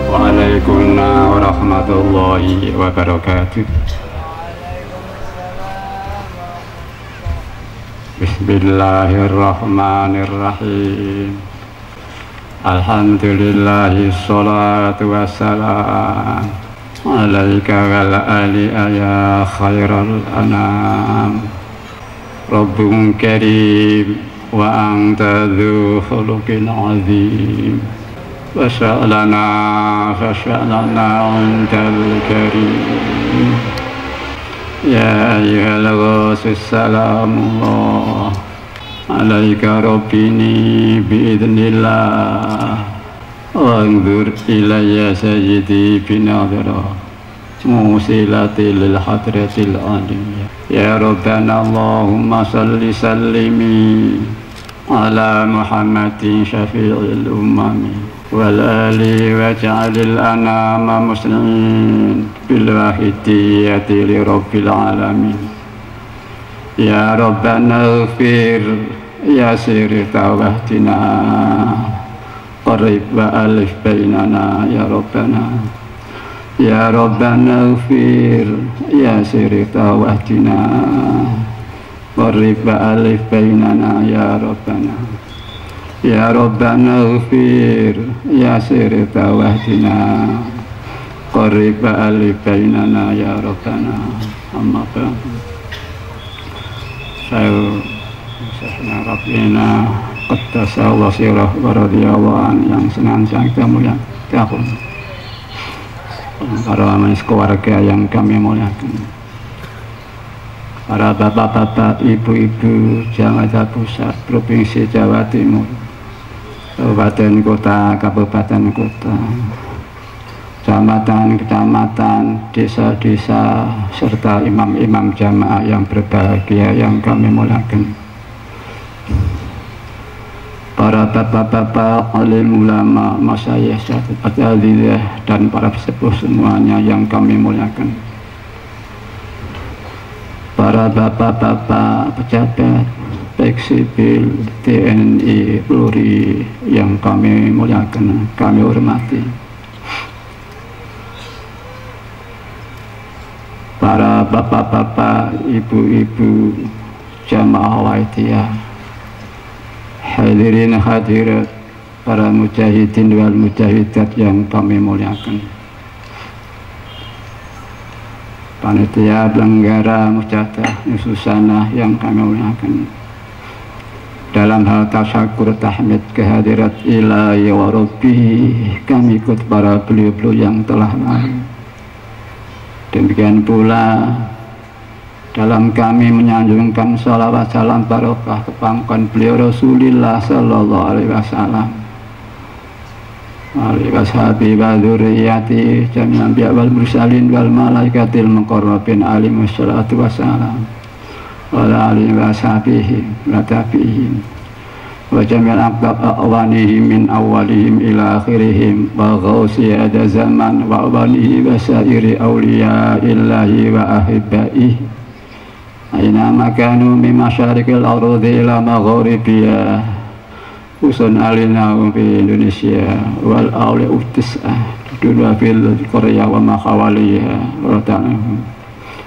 Waalaikumsalam warahmatullahi wabarakatuh. Bismillahirrahmanirrahim. Alhamdulillahi sholatu wassalam alaika wal ali ya khairal anam. Rabbun karim wa anta dzu khuluqin azim. Wasya'lana antal karim. Ya ayyuhal ghasus salamullah alaika rabbini biidznillah. Wanzur ilayya sayyidi binadra musilati lil hadratil aliyah. Ya Rabbana Allahumma salli sallimi ala Muhammadin syafi'il ummami wal ali waj'alil anama muslimin bil wahidiyati li rabbil alamin. Ya Rabbana ighfir ya sirri tawahdina qarib wa alif bainana ya Rabbana. Ya Rabbana ighfir ya sirri tawahdina qarib wa alif bainana ya Rabbana. Ya Rabbana ighfir ya sirri tawahdina qarib wa alif bainana ya Rabbana. Amma ba'du. Syekhna Rabbina Qaddasallahu sirah wa radiyallahu an yang senantiasa kita muliakan, para manis keluarga yang kami muliakan, para bapak-bapak, ibu-ibu Jakarta Pusat, Provinsi Jawa Timur, kabupaten kota, kecamatan, desa-desa, serta imam-imam jamaah yang berbahagia yang kami muliakan, para bapak-bapak, alim ulama, masyayikh, asatidz dan para sepuh semuanya yang kami muliakan, para bapak-bapak pejabat baik sipil, TNI, Polri yang kami muliakan, kami hormati, para bapak-bapak, ibu-ibu jamaah Waitiyah, hadirin hadirat, para mujahidin wal mujahidat yang kami muliakan, panitia penyelenggara mujahadah Nususanah yang kami muliakan, dalam hal tasyakur tahmid kehadirat ilahi wa rabbi, kami ikut para beliau-beliau yang telah lalu. Demikian pula dalam kami menyanjungkan salawat salam barokah kepangkuan beliau Rasulullah sallallahu alaihi wasallam, alaihi washabi wa dzurriyyati jami'an bi wal mursalin wal malaikatil muqarrabin alaihi wassalatu wassalam wa alihi washabihi wa tabi'in wa jami'al aqwanihim min awalihim ila akhirihim wa ghausi ada zaman wa abanihi wa sairi awliya illahi wa ahibaihi aina makanu min masyarikil ardi ila magharibiya usun alina fi Indonesia wal awli utis'ah dua fil Korea wa makhawaliha wa ta'ala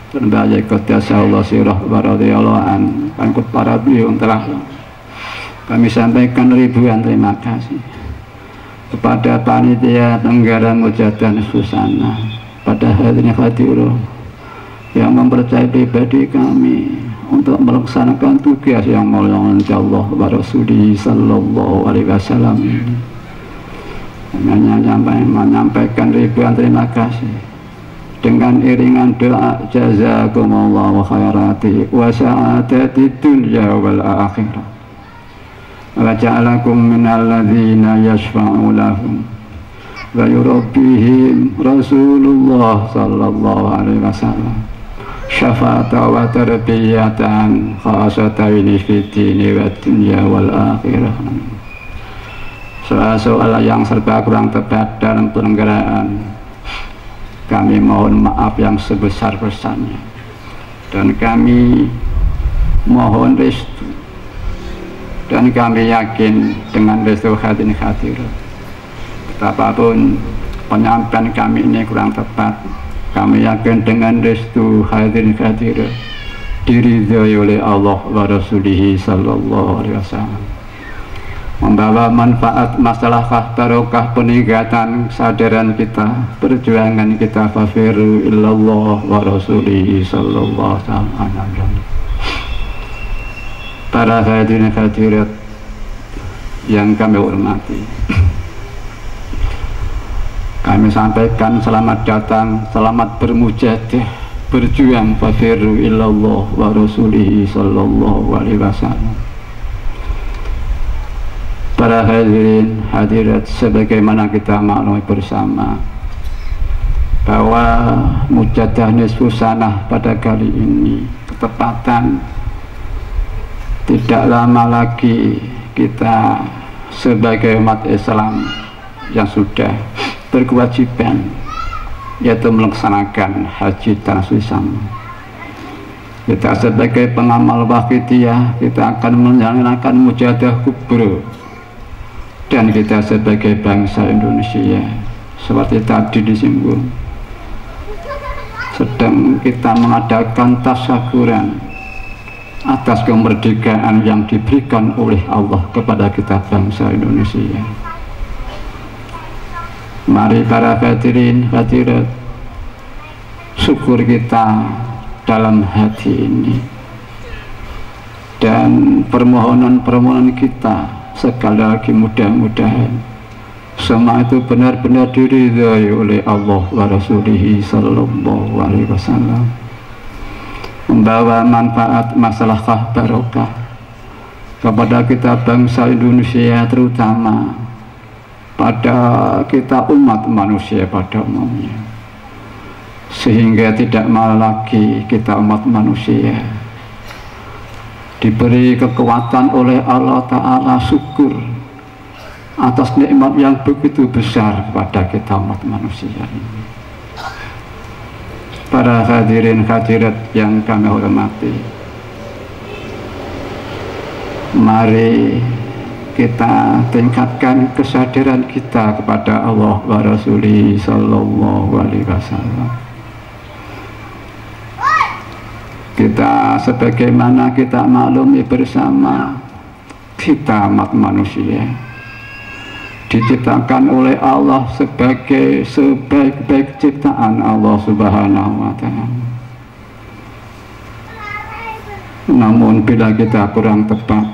terbaik Qaddasallahu sirah wa radiyallahu an. Pangkut para beliau telah kami sampaikan ribuan terima kasih kepada panitia penyelenggara mujahadah Nususanah, pada hadirin hadirat yang mempercayai pribadi kami untuk melaksanakan tugas yang mulia Allah wa Rasulih sallallahu alaihi wasallam. Menyampaikan ribuan terima kasih dengan iringan doa jazakumullahu khairati wa sa'adati dunya wal akhirah wa ja'alakum minal ladzina yashfa'u lahum wa yurabbihim Rasulullah sallallahu alaihi wasallam syafa'ata wa tarbiyatan khasatan fi dini wa dunya wal akhirah. Soal yang serba kurang tepat dalam penyelenggaraan kami mohon maaf yang sebesar-besarnya, dan kami mohon restu, dan kami yakin dengan restu hadirin hadirat, betapapun penyampaian kami ini kurang tepat, kami yakin dengan restu hadirin hadirat diridhoi oleh Allah wa Rasulihi sallallahu alaihi wasallam, membawa manfaat, masalah barokah, peningkatan kesadaran kita, perjuangan kita, fafiru illallah wa Rasulihi sallallahu alaihi wasallam. Para hadirin hadirat yang kami hormati, kami sampaikan selamat datang, selamat bermujahadah, berjuang, fafiru illallah wa Rasulihi sallallahu alaihi wasallam. Para hadirin hadirat, sebagaimana kita maklumi bersama bahwa mujahadah nisfu sanah pada kali ini ketepatan tidak lama lagi kita sebagai umat Islam yang sudah berkewajiban yaitu melaksanakan haji tanah suci sama. Kita sebagai pengamal wafidiyah, kita akan menjalankan mujahadah kubra, dan kita sebagai bangsa Indonesia seperti tadi disinggung sedang kita mengadakan tasyakuran atas kemerdekaan yang diberikan oleh Allah kepada kita bangsa Indonesia. Mari para hadirin hadirat, syukur kita dalam hati ini, dan permohonan-permohonan kita sekali lagi mudah-mudahan semua itu benar-benar diridhai oleh Allah wa Rasulihi sallallahu alaihi wasallam, membawa manfaat, masalah barokah kepada kita bangsa Indonesia, terutama pada kita umat manusia pada umumnya, sehingga tidak malah lagi kita umat manusia diberi kekuatan oleh Allah Ta'ala, syukur atas nikmat yang begitu besar kepada kita umat manusia ini. Para hadirin hadirat yang kami hormati, mari kita tingkatkan kesadaran kita kepada Allah wa Rasulih sallallahu alaihi wasallam. Kita sebagaimana kita maklumi bersama, kita umat manusia diciptakan oleh Allah sebagai sebaik-baik ciptaan Allah Subhanahu wa ta'ala. Namun bila kita kurang tepat,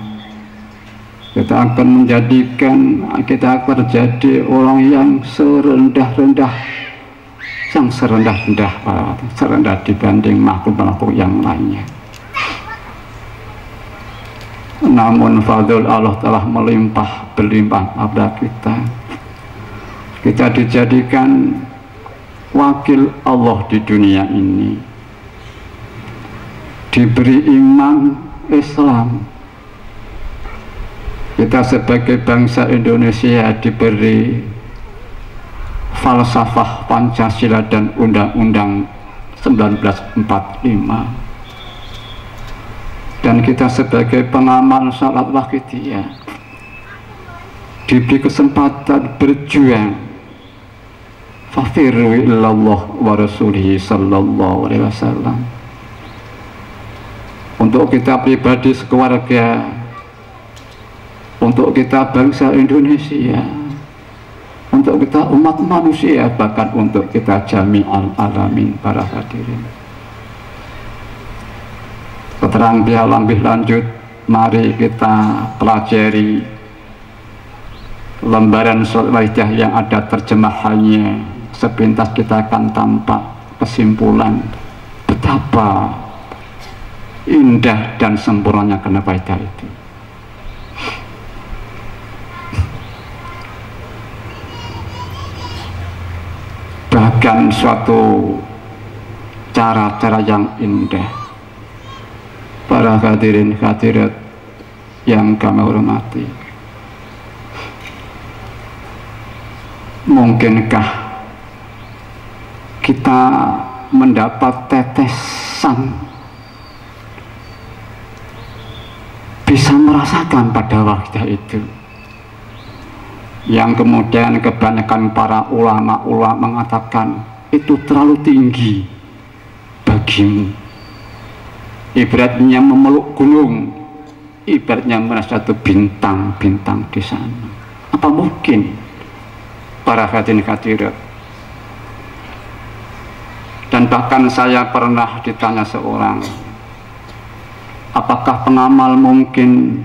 kita akan menjadikan kita terjadi orang yang serendah-rendah, yang serendah-rendah, serendah dibanding makhluk-makhluk yang lainnya. Namun fadl Allah telah melimpah berlimpah pada kita. Kita dijadikan wakil Allah di dunia ini, diberi iman Islam. Kita sebagai bangsa Indonesia diberi falsafah Pancasila dan Undang-Undang 1945. Dan kita sebagai pengamal salat waqidiyah diberi kesempatan berjuang, fafiru illallah wa Rasulihi sallallahu alaihi wasallam, untuk kita pribadi sekeluarga, untuk kita bangsa Indonesia, untuk kita umat manusia, bahkan untuk kita jami'al alamin. Para hadirin, keterangan lebih lanjut, mari kita pelajari lembaran surat Al-Waidah yang ada terjemahannya. Sepintas kita akan tampak kesimpulan betapa indah dan sempurnanya Al-Waidah itu. Bahkan suatu cara-cara yang indah. Para hadirin hadirat yang kami hormati, mungkinkah kita mendapat tetesan bisa merasakan pada waktu itu, yang kemudian kebanyakan para ulama mengatakan itu terlalu tinggi bagimu, ibaratnya memeluk gunung, ibaratnya merasa satu bintang-bintang di sana. Apa mungkin para hadirin hadirat? Dan bahkan saya pernah ditanya seorang, apakah pengamal mungkin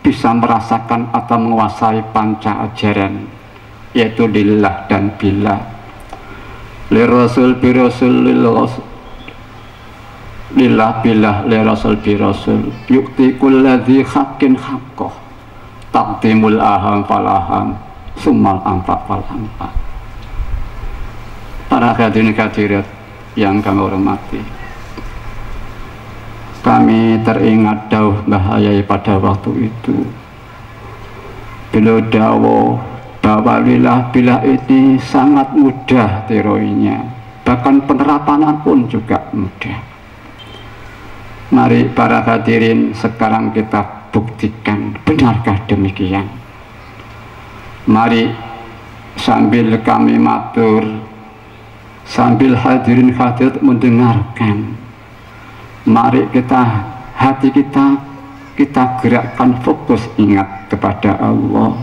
bisa merasakan atau menguasai panca ajaran, yaitu lillah dan billah, lirasul birasul lillah billah lirasul birasul, yukti kulladzi haqqin haqqah, taqdimul aham falaham summal anfa falamfa. Para hadirin hadirat yang kami hormati, kami teringat dauh bahaya pada waktu itu. Beliau dawuh bahwa lillah billah ini sangat mudah teorinya, bahkan penerapannya pun juga mudah. Mari para hadirin sekarang kita buktikan, benarkah demikian? Mari sambil kami matur, sambil hadirin hadirat mendengarkan, mari kita, hati kita gerakkan fokus ingat kepada Allah.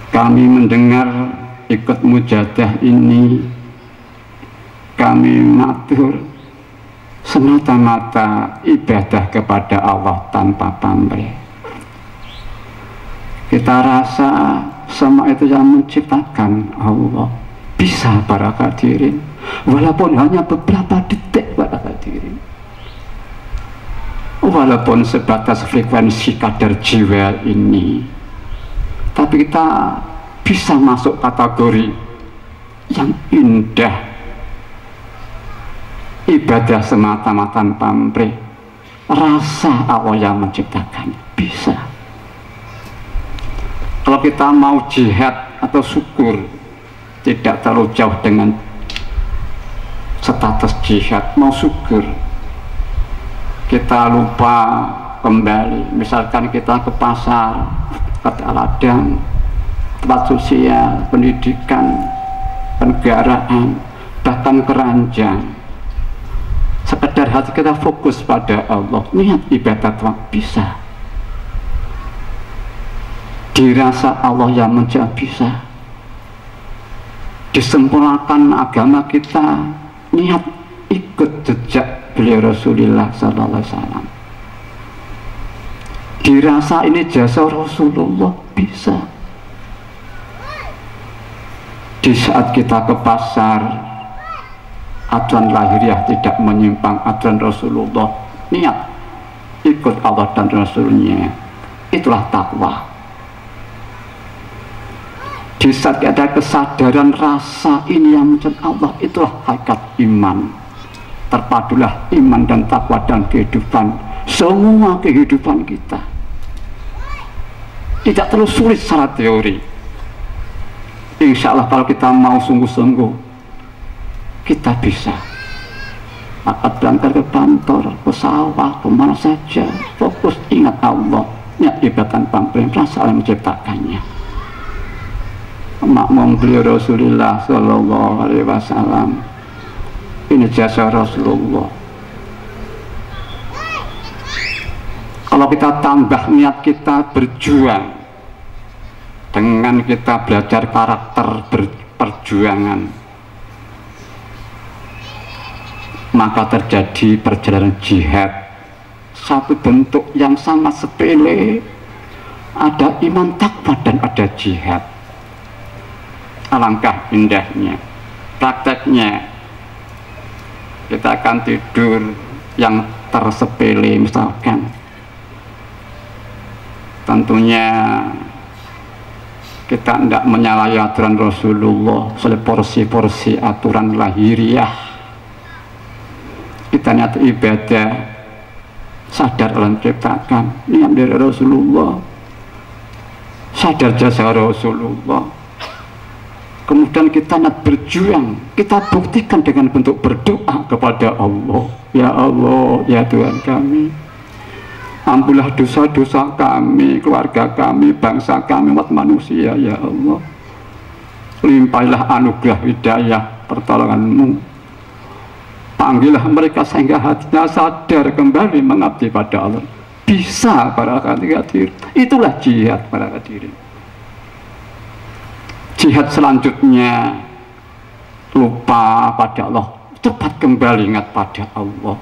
Kami mendengar ikut mujadah ini, kami matur semata-mata ibadah kepada Allah tanpa pamrih. Kita rasa semua itu yang menciptakan Allah. Bisa para hadirin, walaupun hanya beberapa detik para hadirin, walaupun sebatas frekuensi kadar jiwa ini, tapi kita bisa masuk kategori yang indah, ibadah semata-mata pamrih, rasa Allah yang menciptakannya. Bisa. Kalau kita mau jihad atau syukur, tidak terlalu jauh dengan status jihad, mau syukur, kita lupa kembali, misalkan kita ke pasar, ke ladang, tempat sosial, pendidikan, kenegaraan, bahkan keranjang, sekedar hati kita fokus pada Allah, niat ibadat bisa, dirasa Allah yang menjadi bisa, disempurnakan agama kita, niat ikut jejak beliau Rasulullah sallallahu alaihi wasallam, dirasa ini jasa Rasulullah bisa. Di saat kita ke pasar, aturan lahiriah tidak menyimpang aturan Rasulullah, niat ikut Allah dan Rasulnya, itulah takwa. Di saat ada kesadaran rasa ini yang menjadi Allah, itulah hakikat iman. Terpadulah iman dan takwa dan kehidupan, semua kehidupan kita. Tidak terlalu sulit secara teori. Insya Allah kalau kita mau sungguh-sungguh, kita bisa. Akan berangkat ke kantor, ke sawah, kemana saja, fokus ingat Allah, niat ibadah pamrih, rasa Allah menciptakannya. Makmum beliau Rasulullah sallallahu alaihi wasallam, ini jasa Rasulullah. Kalau kita tambah niat kita berjuang, dengan kita belajar karakter perjuangan, maka terjadi perjalanan jihad, satu bentuk yang sangat sepele. Ada iman takwa dan ada jihad. Alangkah indahnya prakteknya, kita akan tidur yang tersepele misalkan, tentunya kita tidak menyalahi aturan Rasulullah, porsi-porsi aturan lahiriah. Kita niat ibadah, sadar Allah menciptakan, niat dari Rasulullah, sadar jasa Rasulullah. Kemudian kita nak berjuang, kita buktikan dengan bentuk berdoa kepada Allah. Ya Allah, ya Tuhan kami, Ampunlah dosa-dosa kami, keluarga kami, bangsa kami, umat manusia ya Allah. Limpahlah anugerah hidayah pertolongan-Mu. Panggillah mereka sehingga hatinya sadar kembali mengabdi pada Allah. Bisa para hadirin. Itulah jihad para hadirin. Jihad selanjutnya lupa pada Allah, cepat kembali ingat pada Allah.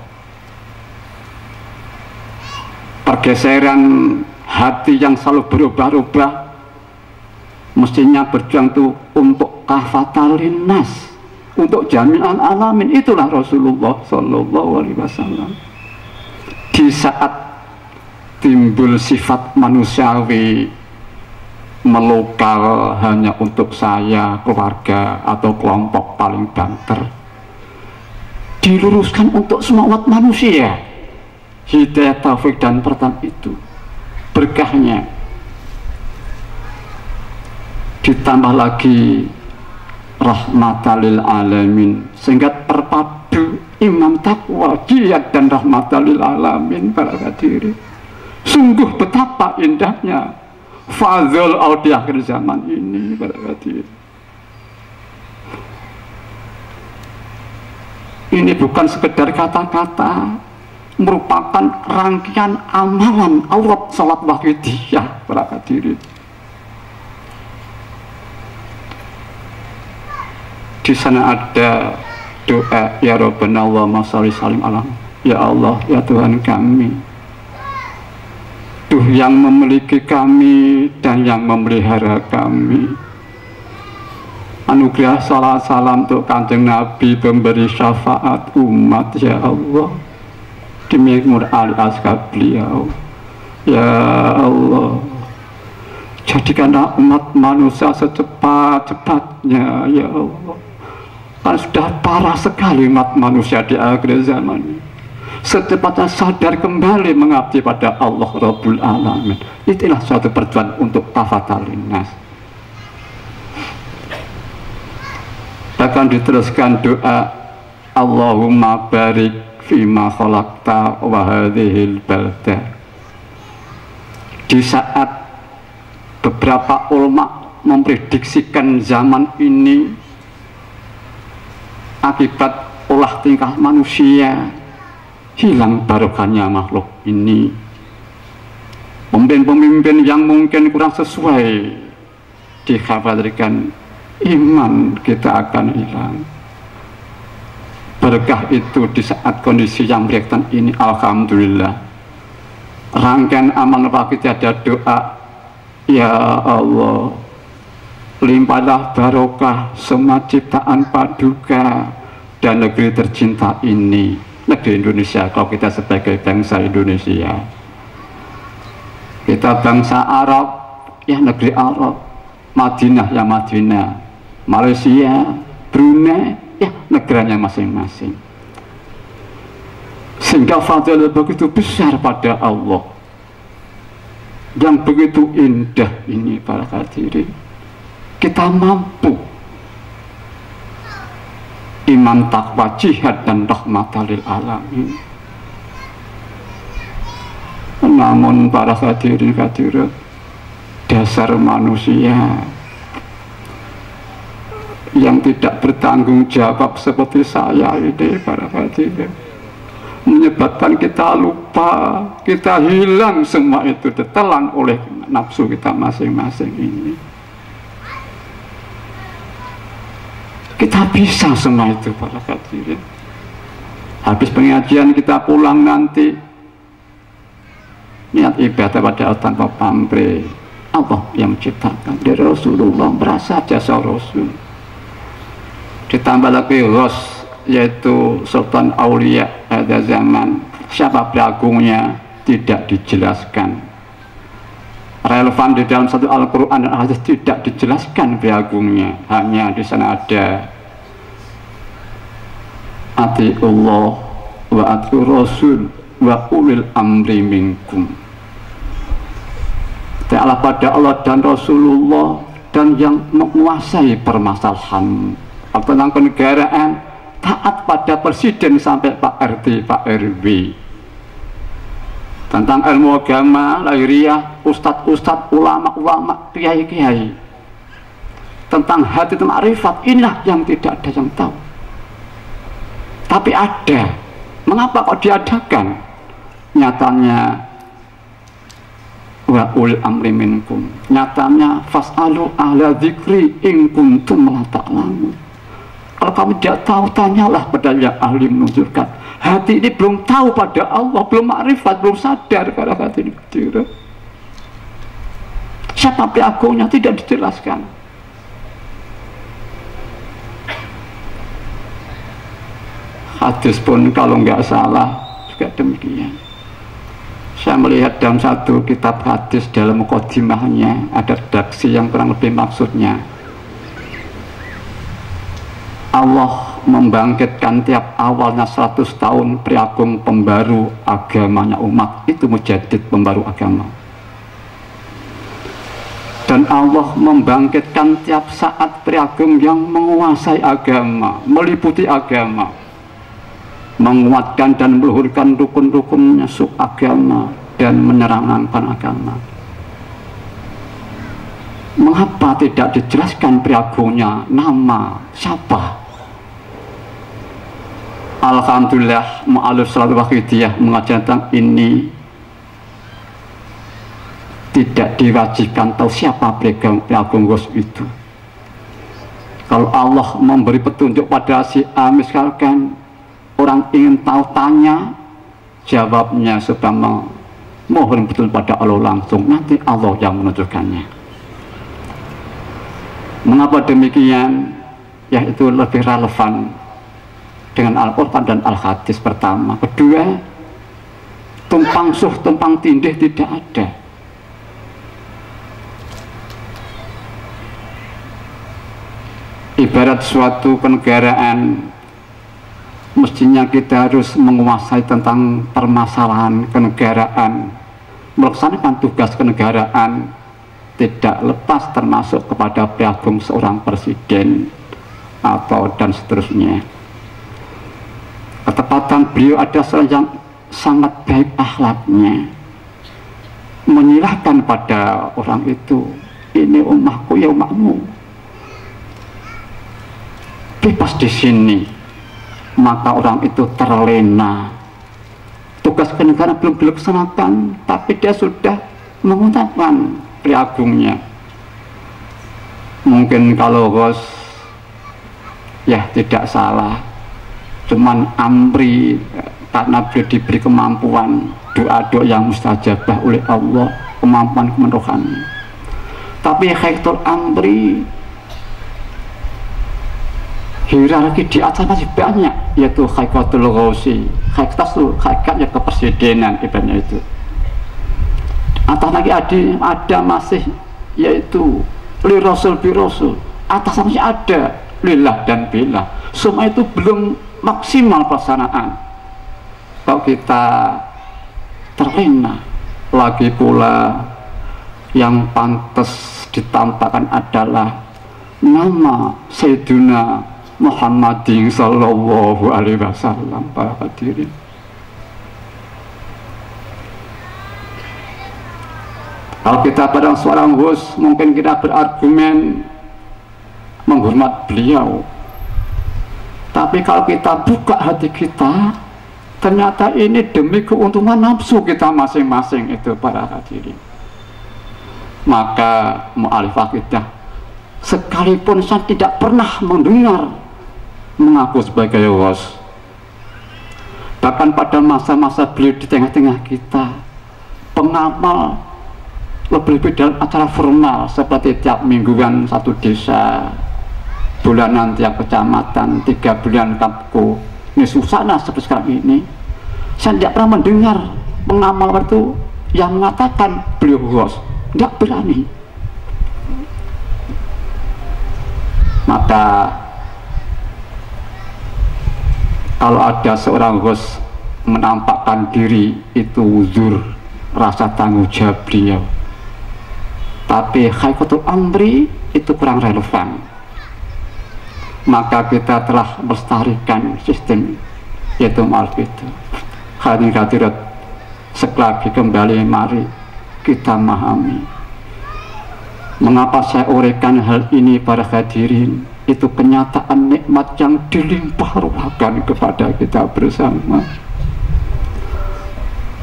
Pergeseran hati yang selalu berubah-ubah mestinya berjuang tuh untuk kafatal linnas, untuk jami'an alamin. Itulah Rasulullah Sallallahu Alaihi Wasallam. Di saat timbul sifat manusiawi melokal hanya untuk saya, keluarga atau kelompok paling banter, diluruskan untuk semua umat manusia. Hidayah, taufik dan pertolongan itu berkahnya, ditambah lagi rahmatalil alamin, sehingga terpadu iman, takwa, jihad dan rahmatalil alamin para hadirin. Sungguh betapa indahnya fadzul di akhir zaman ini para hadirin. Ini bukan sekedar kata-kata, merupakan rangkaian amalan aurat salat wahidiyah para hadirin. Di sana ada doa, ya Rabbana Allahumma sholli salim alam. Ya Allah, ya Tuhan kami, Tuh yang memiliki kami dan yang memelihara kami, anugerah salat salam untuk Kanjeng Nabi, pemberi syafaat umat ya Allah, demi mur ali askar beliau ya Allah. Jadikanlah umat manusia secepat-cepatnya ya Allah. Kan sudah parah sekali umat manusia di akhir zaman ini. Secepatnya sadar kembali mengabdi pada Allah Rabbul Alamin. Itulah suatu perjuangan untuk kafatal linnas. Bahkan diteruskan doa, Allahumma barik fima khalaqta wa hadhil balda. Di saat beberapa ulama memprediksikan zaman ini akibat ulah tingkah manusia, hilang barokahnya makhluk ini. Pemimpin-pemimpin yang mungkin kurang sesuai, dikhawatirkan iman kita akan hilang. Berkah itu di saat kondisi yang meriakkan ini, alhamdulillah, rangkaian amal kita ada doa, ya Allah, limpahlah barokah semua ciptaan paduka dan negeri tercinta ini, negeri Indonesia. Kalau kita sebagai bangsa Indonesia, kita bangsa Arab, ya negeri Arab, Madinah ya Madinah, Malaysia, Brunei, ya negaranya masing-masing. Sehingga fadilah begitu besar pada Allah, yang begitu indah ini para hadirin, kita mampu iman, takwa, jihad dan rahmatalil alamin. Namun para hadirin hadirat, dasar manusia yang tidak bertanggung jawab seperti saya ini para hadirin, menyebabkan kita lupa, kita hilang semua itu, ditelan oleh nafsu kita masing-masing ini. Kita bisa semua itu para hadirin. Habis pengajian kita pulang nanti, niat ibadah pada tanpa pamrih, Allah yang menciptakan, dari Rasulullah, merasa jasa Rasul. Ditambah lagi Ros, yaitu Sultan Aulia pada zaman, siapa beragungnya tidak dijelaskan. Relevan di dalam satu Al-Quran dan hadis tidak dijelaskan beragungnya, hanya di sana ada atiullah wa atiur rasul wa ulil amri minkum. Taala pada Allah dan Rasulullah dan yang menguasai permasalahan tentang kenegaraan, taat pada presiden sampai Pak RT, Pak RW. tentang ilmu agama, lahiriah, ustadz-ustadz, ulama-ulama, kiai-kiai. Tentang hati itu ma'rifat, inilah yang tidak ada yang tahu. Tapi ada. Mengapa kok diadakan? Nyatanya wa ul amri minkum. Nyatanya fas'alu ahla dzikri in kuntum la ta'lamun. Kalau kamu tidak tahu, tanyalah pada yang ahli menunjukkan. Hati ini belum tahu pada Allah, belum ma'rifat, belum sadar karena hati ini kecil. Siapa pelakunya tidak dijelaskan. Hadis pun kalau nggak salah juga demikian. Saya melihat dalam satu kitab hadis, dalam mukadimahnya ada redaksi yang kurang lebih maksudnya, Allah membangkitkan tiap awalnya 100 tahun priagung pembaru agamanya umat, itu mujaddid, pembaru agama. Dan Allah membangkitkan tiap saat priagung yang menguasai agama, meliputi agama, menguatkan dan meluhurkan rukun-rukunnya sub agama dan menerangkan agama. Mengapa tidak dijelaskan priagungnya, nama siapa? Alhamdulillah mu'alif salat wahidiyah mengajar tentang ini, tidak diwajibkan tahu siapa priagung itu. Kalau Allah memberi petunjuk pada si A, misalkan orang ingin tahu, tanya, jawabnya sudah mohon betul pada Allah langsung, nanti Allah yang menunjukkannya. Mengapa demikian? Ya, itu lebih relevan dengan Al-Quran dan Al-Hadis pertama. Kedua, tumpang suh, tumpang tindih tidak ada. Ibarat suatu kenegaraan, mestinya kita harus menguasai tentang permasalahan kenegaraan, melaksanakan tugas kenegaraan, tidak lepas termasuk kepada priagung seorang presiden atau dan seterusnya. Ketepatan beliau ada yang sangat baik akhlaknya, menyilahkan pada orang itu, ini umatku ya umatmu, bebas di sini. Maka orang itu terlena, tugas kenegaraan belum dilaksanakan, tapi dia sudah menggunakan priagungnya. Mungkin kalau bos ya tidak salah, cuman amri karena beliau diberi kemampuan doa-doa yang mustajabah oleh Allah, kemampuan rohani. Tapi Haiktul Amri hierarki di atas masih banyak, yaitu Haikatul Ghausi, hakikatnya kepresidenan ibaratnya itu. Atas lagi ada masih yaitu li rasul bi rasul, atas masih ada lillah dan billah. Semua itu belum maksimal pelaksanaan. Kalau kita terlena, lagi pula yang pantas ditampakkan adalah nama Sayyiduna Muhammadin sallallahu alaihi wasallam. Para hadirin, kalau kita pada seorang host, mungkin kita berargumen menghormat beliau, tapi kalau kita buka hati kita, ternyata ini demi keuntungan nafsu kita masing-masing itu. Para hadirin, maka mu'alif akidah, sekalipun saya tidak pernah mendengar mengaku sebagai host, bahkan pada masa-masa beliau di tengah-tengah kita, pengamal lebih-lebih dalam acara formal seperti tiap mingguan satu desa, bulanan tiap kecamatan, 3 bulan kapku, ini susana seperti sekarang ini. Saya tidak pernah mendengar pengamal itu yang mengatakan beliau host, tidak berani. Maka kalau ada seorang host menampakkan diri, itu uzur, rasa tanggung jawab beliau. Tapi Haikatul Amri itu kurang relevan. Maka kita telah melestarikan sistem yaitu mu'alif itu. Hadirin hadirat sekali lagi kembali mari kita memahami mengapa saya uraikan hal ini para hadirin. Itu kenyataan nikmat yang dilimpah ruahkan kepada kita bersama.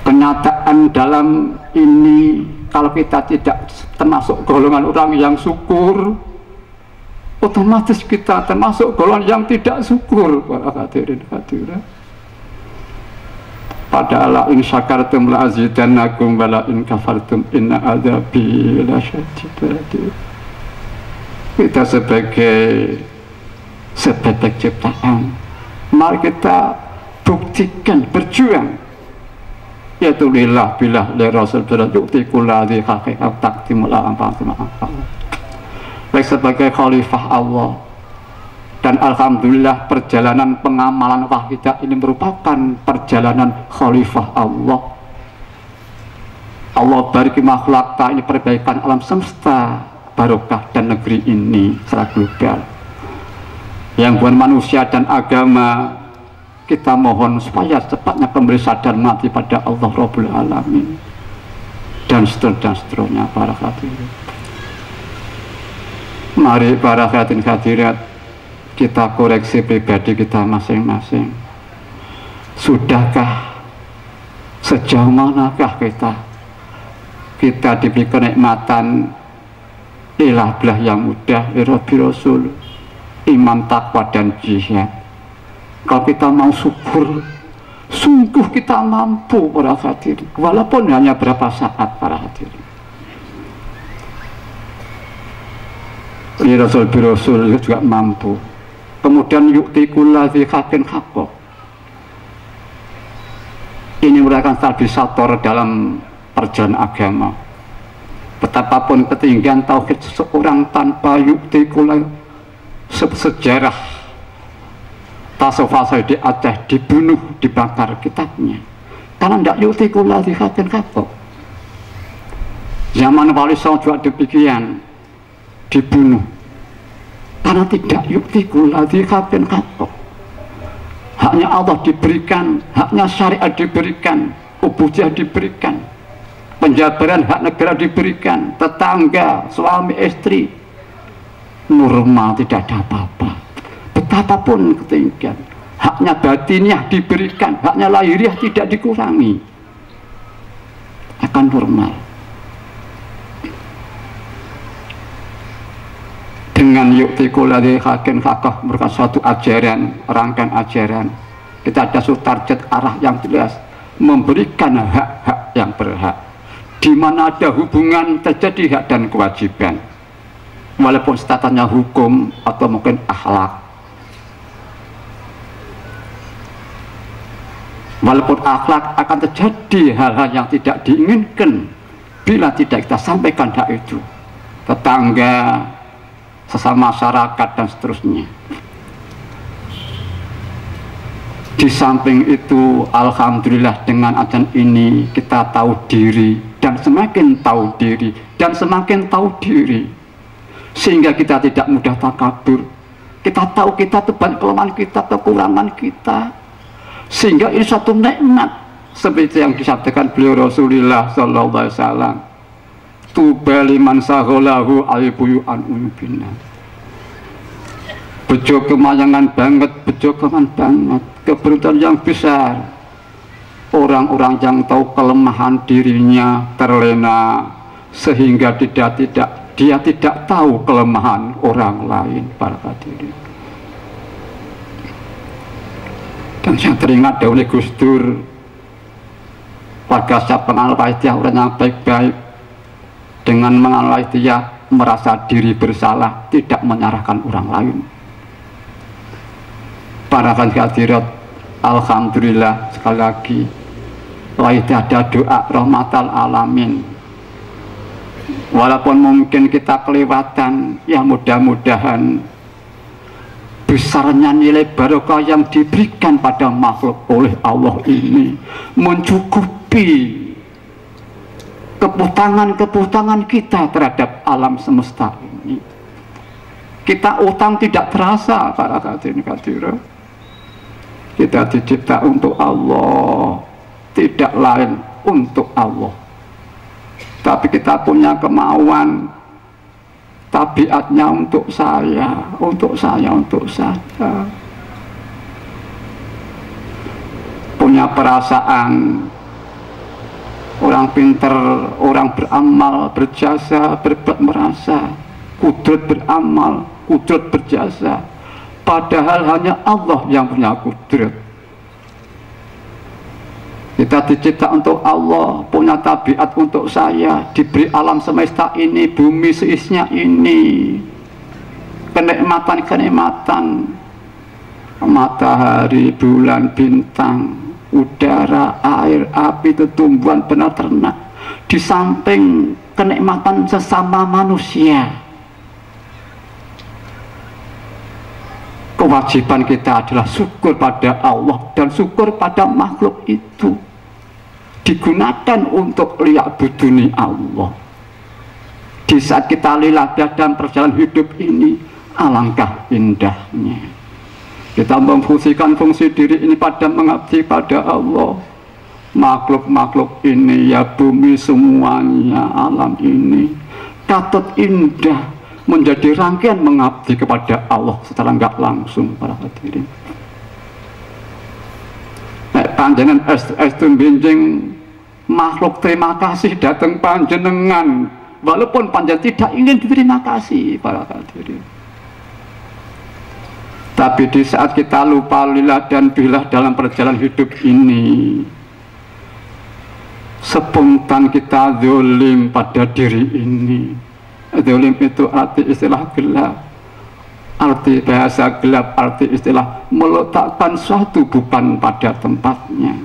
Kenyataan dalam ini, kalau kita tidak termasuk golongan orang yang syukur, otomatis kita termasuk golongan yang tidak syukur para hadirin hadirat. Padahal in syakartum la azidannakum wa la in kafartum inna adzabi lasyadid. Kita sebagai ciptaan, mari kita buktikan, berjuang, yaitu lillah billah li rasul billah yukti kulladhi haqiqat taktimul ampam. Baik sebagai khalifah Allah, dan alhamdulillah perjalanan pengamalan wahidah ini merupakan perjalanan khalifah Allah. Allah bariki makhluk ini perbaikan alam semesta, barokah dan negeri ini secara global. Yang buat manusia dan agama, kita mohon supaya cepatnya kembali sadar mati pada Allah Rabbul Alamin, dan seterusnya para hadirin. Mari para hadirin hadirat, kita koreksi pribadi kita masing-masing. Sudahkah, sejauh manakah kita diberi kenikmatan ilah belah yang mudah, Rabbi Rasul, iman, takwa dan jihad. Kalau kita mau syukur, sungguh kita mampu para hadirin, walaupun hanya berapa saat para hadirin. Rasul Rasul juga mampu. Kemudian yukti kulladzi haqqin haqqo. Ini merupakan stabilisator dalam perjalanan agama. Betapapun ketinggian tauhid seseorang tanpa yukti kulladzi, sejarah Tasawuf di Aceh dibunuh, dibakar kitabnya karena tidak yukti kulladzi haqqin haqqo. Zaman Wali Songo juga demikian, dibunuh karena tidak yukti kulladzi haqqin haqqo. Haknya Allah diberikan, haknya syariat diberikan, ubudiyah diberikan, penjabaran hak negara diberikan, tetangga, suami, istri, normal, tidak ada apa-apa. Betapapun ketinggian, haknya batiniah diberikan, haknya lahiriah tidak dikurangi, akan normal. Dengan yukti kulladzi haqqin haqqo merupakan suatu ajaran, rangkaian ajaran. Kita ada suatu target arah yang jelas, memberikan hak-hak yang berhak. Di mana ada hubungan terjadi hak dan kewajiban, walaupun statusnya hukum atau mungkin akhlak. Walaupun akhlak akan terjadi hal-hal yang tidak diinginkan bila tidak kita sampaikan hak itu. Tetangga, sesama masyarakat dan seterusnya. Di samping itu, alhamdulillah dengan ajaran ini kita tahu diri dan semakin tahu diri dan semakin tahu diri, sehingga kita tidak mudah takabur. Kita tahu kita teban kelemahan kita, kekurangan kita, sehingga ini satu nikmat seperti yang disampaikan beliau Rasulullah sallallahu alaihi wasallam. Tuba liman saholahu alibuyu an uyubina. Bejo kemayangan banget, bejo keman banget, keberuntungan yang besar. Orang-orang yang tahu kelemahan dirinya terlena sehingga dia tidak tahu kelemahan orang lain para hadirin. Dan saya teringat oleh Gus Dur, warga saya pengenal Waitiyah, orang yang baik-baik, dengan mengenal Waitiyah merasa diri bersalah, tidak menyalahkan orang lain. Para hadirat, alhamdulillah sekali lagi Waitiyah ada doa rahmatal alamin. Walaupun mungkin kita kelewatan, ya mudah-mudahan besarnya nilai barokah yang diberikan pada makhluk oleh Allah ini mencukupi keputangan kita terhadap alam semesta ini. Kita utang tidak terasa para hadirin hadirat. Kita dicipta untuk Allah, tidak lain untuk Allah. Tapi kita punya kemauan, tabiatnya untuk saya, untuk saya, untuk saya. Punya perasaan orang pinter, orang beramal, berjasa, berbuat merasa, kudrat beramal, kudrat berjasa. Padahal hanya Allah yang punya kudrat. Kita dicipta untuk Allah, punya tabiat untuk saya, diberi alam semesta ini, bumi seisinya ini, kenikmatan-kenikmatan, matahari, bulan, bintang, udara, air, api, tumbuhan, benar ternak, di samping kenikmatan sesama manusia. Kewajiban kita adalah syukur pada Allah dan syukur pada makhluk itu, digunakan untuk liya'buduni Allah. Di saat kita liladah dalam perjalanan hidup ini, alangkah indahnya kita memfungsikan fungsi diri ini pada mengabdi pada Allah. Makhluk-makhluk ini, ya bumi semuanya, alam ini patut indah menjadi rangkaian mengabdi kepada Allah secara enggak langsung, para hadirin. Panjenengan estu benjing makhluk terima kasih datang panjenengan, walaupun panjenengan tidak ingin diterima kasih, para hadirin. Tapi di saat kita lupa lillah dan billah dalam perjalanan hidup ini, spontan kita zalim pada diri ini. Zalim itu arti istilah gelap, arti bahasa gelap, arti istilah meletakkan suatu bukan pada tempatnya.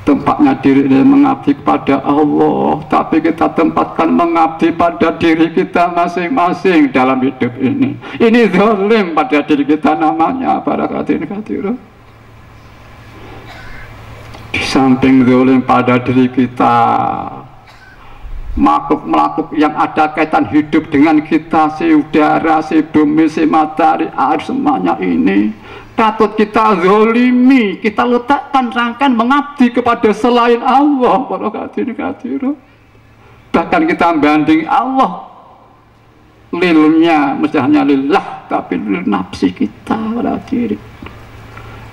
Tempatnya diri ini mengabdi kepada Allah, tapi kita tempatkan mengabdi pada diri kita masing-masing dalam hidup ini. Ini zalim pada diri kita namanya, para hadirin. Di samping zalim pada diri kita, makhluk-makhluk yang ada kaitan hidup dengan kita, si udara, si bumi, si matahari, air, semuanya ini patut kita zolimi, kita letakkan rangkaian mengabdi kepada selain Allah, para hadirin. Bahkan kita banding Allah, lilnya mesti hanya lillah, tapi lil nafsi kita, para hadirin.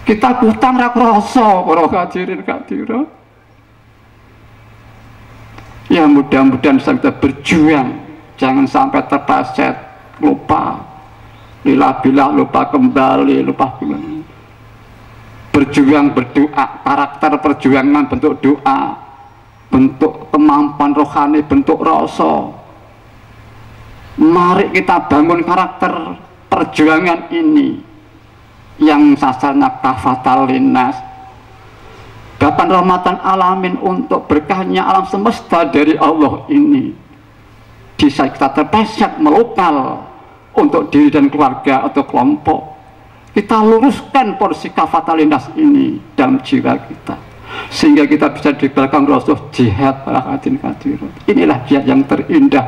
Kita hutang rak rasa, para hadirin. Ya mudah-mudahan kita berjuang, jangan sampai terpleset, lupa lillah, lupa kembali, lupa kembali. Berjuang, berdoa, karakter perjuangan bentuk doa, bentuk kemampuan rohani, bentuk rasa. Mari kita bangun karakter perjuangan ini yang sasarnya kafatal linnas, bahkan rahmatan alamin, untuk berkahnya alam semesta dari Allah ini. Di saat kita terpleset melokal untuk diri dan keluarga atau kelompok, kita luruskan porsi kafatal linnas ini dalam jiwa kita, sehingga kita bisa di belakang Rasul jihad, para hadirin. Inilah jihad yang terindah,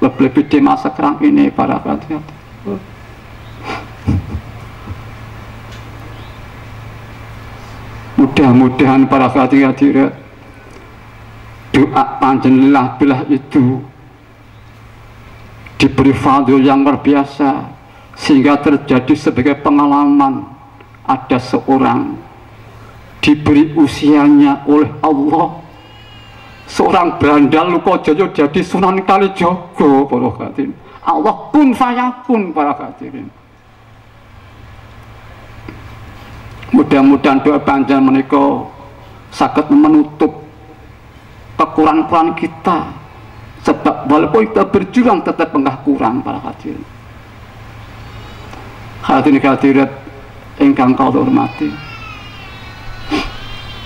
lebih-lebih di masa sekarang ini, para hadirin. Mudah-mudahan para hadirin, doa panjenengan billah itu diberi fadil yang luar biasa, sehingga terjadi sebagai pengalaman ada seorang diberi usianya oleh Allah, seorang berandal Lukojoyo jadi Sunan Kalijogo, para hadirin. Allah kun fayakun, para hadirin. Mudah-mudahan doa panjang menika saged menutup kekurangan kita, sebab walaupun kita berjuang tetap enggak kurang, para hadirin. Hadirin ingkang kula hormati,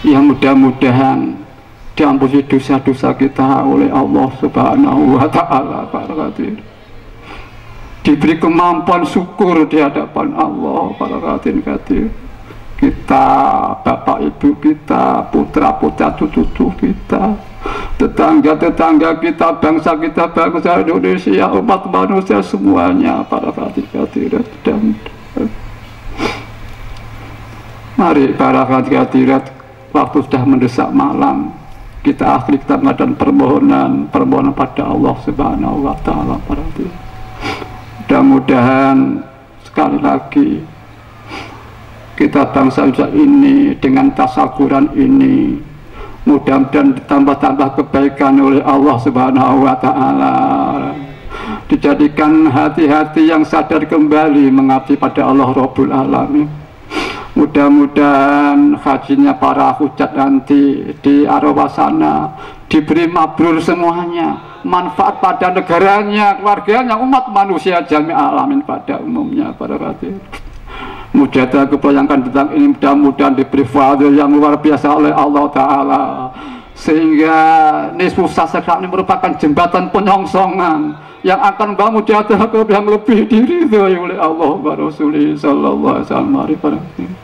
ya mudah-mudahan diampuni dosa-dosa kita oleh Allah Subhanahu wa Ta'ala, para hadirin. Diberi kemampuan syukur di hadapan Allah, para hadirin. Kita, bapak ibu kita, putra-putra cucu kita, tetangga-tetangga kita, bangsa kita, bangsa Indonesia, umat manusia semuanya, para hadirin. Mari para hadirin, waktu sudah mendesak malam, kita akhiri kita mengadakan permohonan pada Allah Subhanahu wa Ta'ala. Mudah-mudahan sekali lagi kita bangsa ini dengan tasakuran ini mudah-mudahan ditambah-tambah kebaikan oleh Allah Subhanahu wa Ta'ala, dijadikan hati-hati yang sadar kembali mengabdi pada Allah Rabbul Alamin. Mudah-mudahan hajinya para hujat nanti di Arafah sana diberi mabrur semuanya, manfaat pada negaranya, keluarganya, umat manusia jami'al alamin pada umumnya. Para hadirin, mujahadah kebayangkan tentang ini mudah-mudahan diberi fadil yang luar biasa oleh Allah Ta'ala, sehingga nisfu sasekrak ini merupakan jembatan penyongsongan yang akan membawa mujahadah yang lebih diridhoi oleh Allah wa Rasulih sallallahu alaihi wasallam.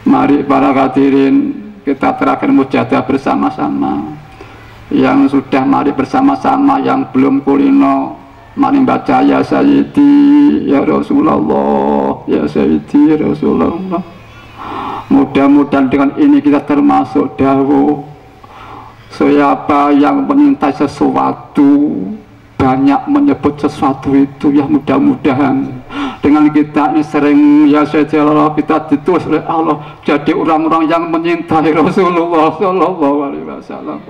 Mari para hadirin, kita terakhir mujahadah bersama-sama. Yang sudah mari bersama-sama, yang belum kulino mari baca ya Sayyidi ya Rasulullah, ya Sayyidi ya Rasulullah. Mudah-mudahan dengan ini kita termasuk dawuh siapa yang meminta sesuatu, banyak menyebut sesuatu itu, ya mudah-mudahan dengan kita ini sering ya Sayyidi Allah, kita ditulis oleh Allah jadi orang-orang yang menyintai Rasulullah Sallallahu Alaihi Wasallam.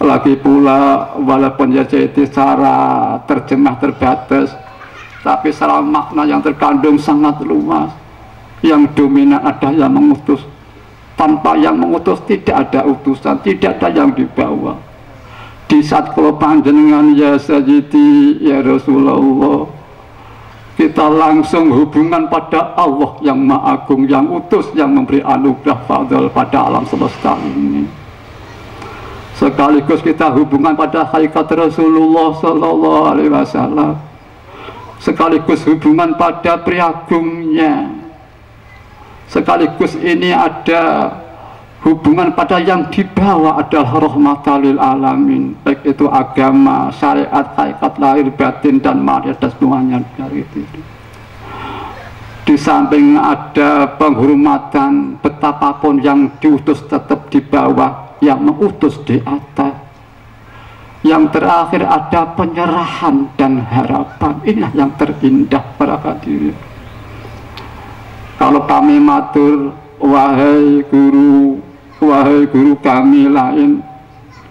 Lagi pula walaupun ya Sayyidi secara terjemah terbatas, tapi secara makna yang terkandung sangat luas. Yang dominan ada yang mengutus, tanpa yang mengutus tidak ada utusan, tidak ada yang dibawa. Di saat kalau panjenengan ya Sayyidi ya Rasulullah, kita langsung hubungan pada Allah yang Maha Agung, yang utus, yang memberi anugerah fadl pada alam semesta ini. Sekaligus kita hubungan pada hakikat Rasulullah Sallallahu Alaihi Wasallam, sekaligus hubungan pada priagungnya, sekaligus ini ada hubungan pada yang dibawa adalah rahmatan lil alamin, baik itu agama, syariat, hakikat lahir batin dan ma'rifat dan semuanya dari itu. Di samping ada penghormatan, betapapun yang diutus tetap di bawah, yang mengutus di atas. Yang terakhir ada penyerahan dan harapan. Inilah yang terindah para hadirin. Kalau kami matur, wahai guru kami lain,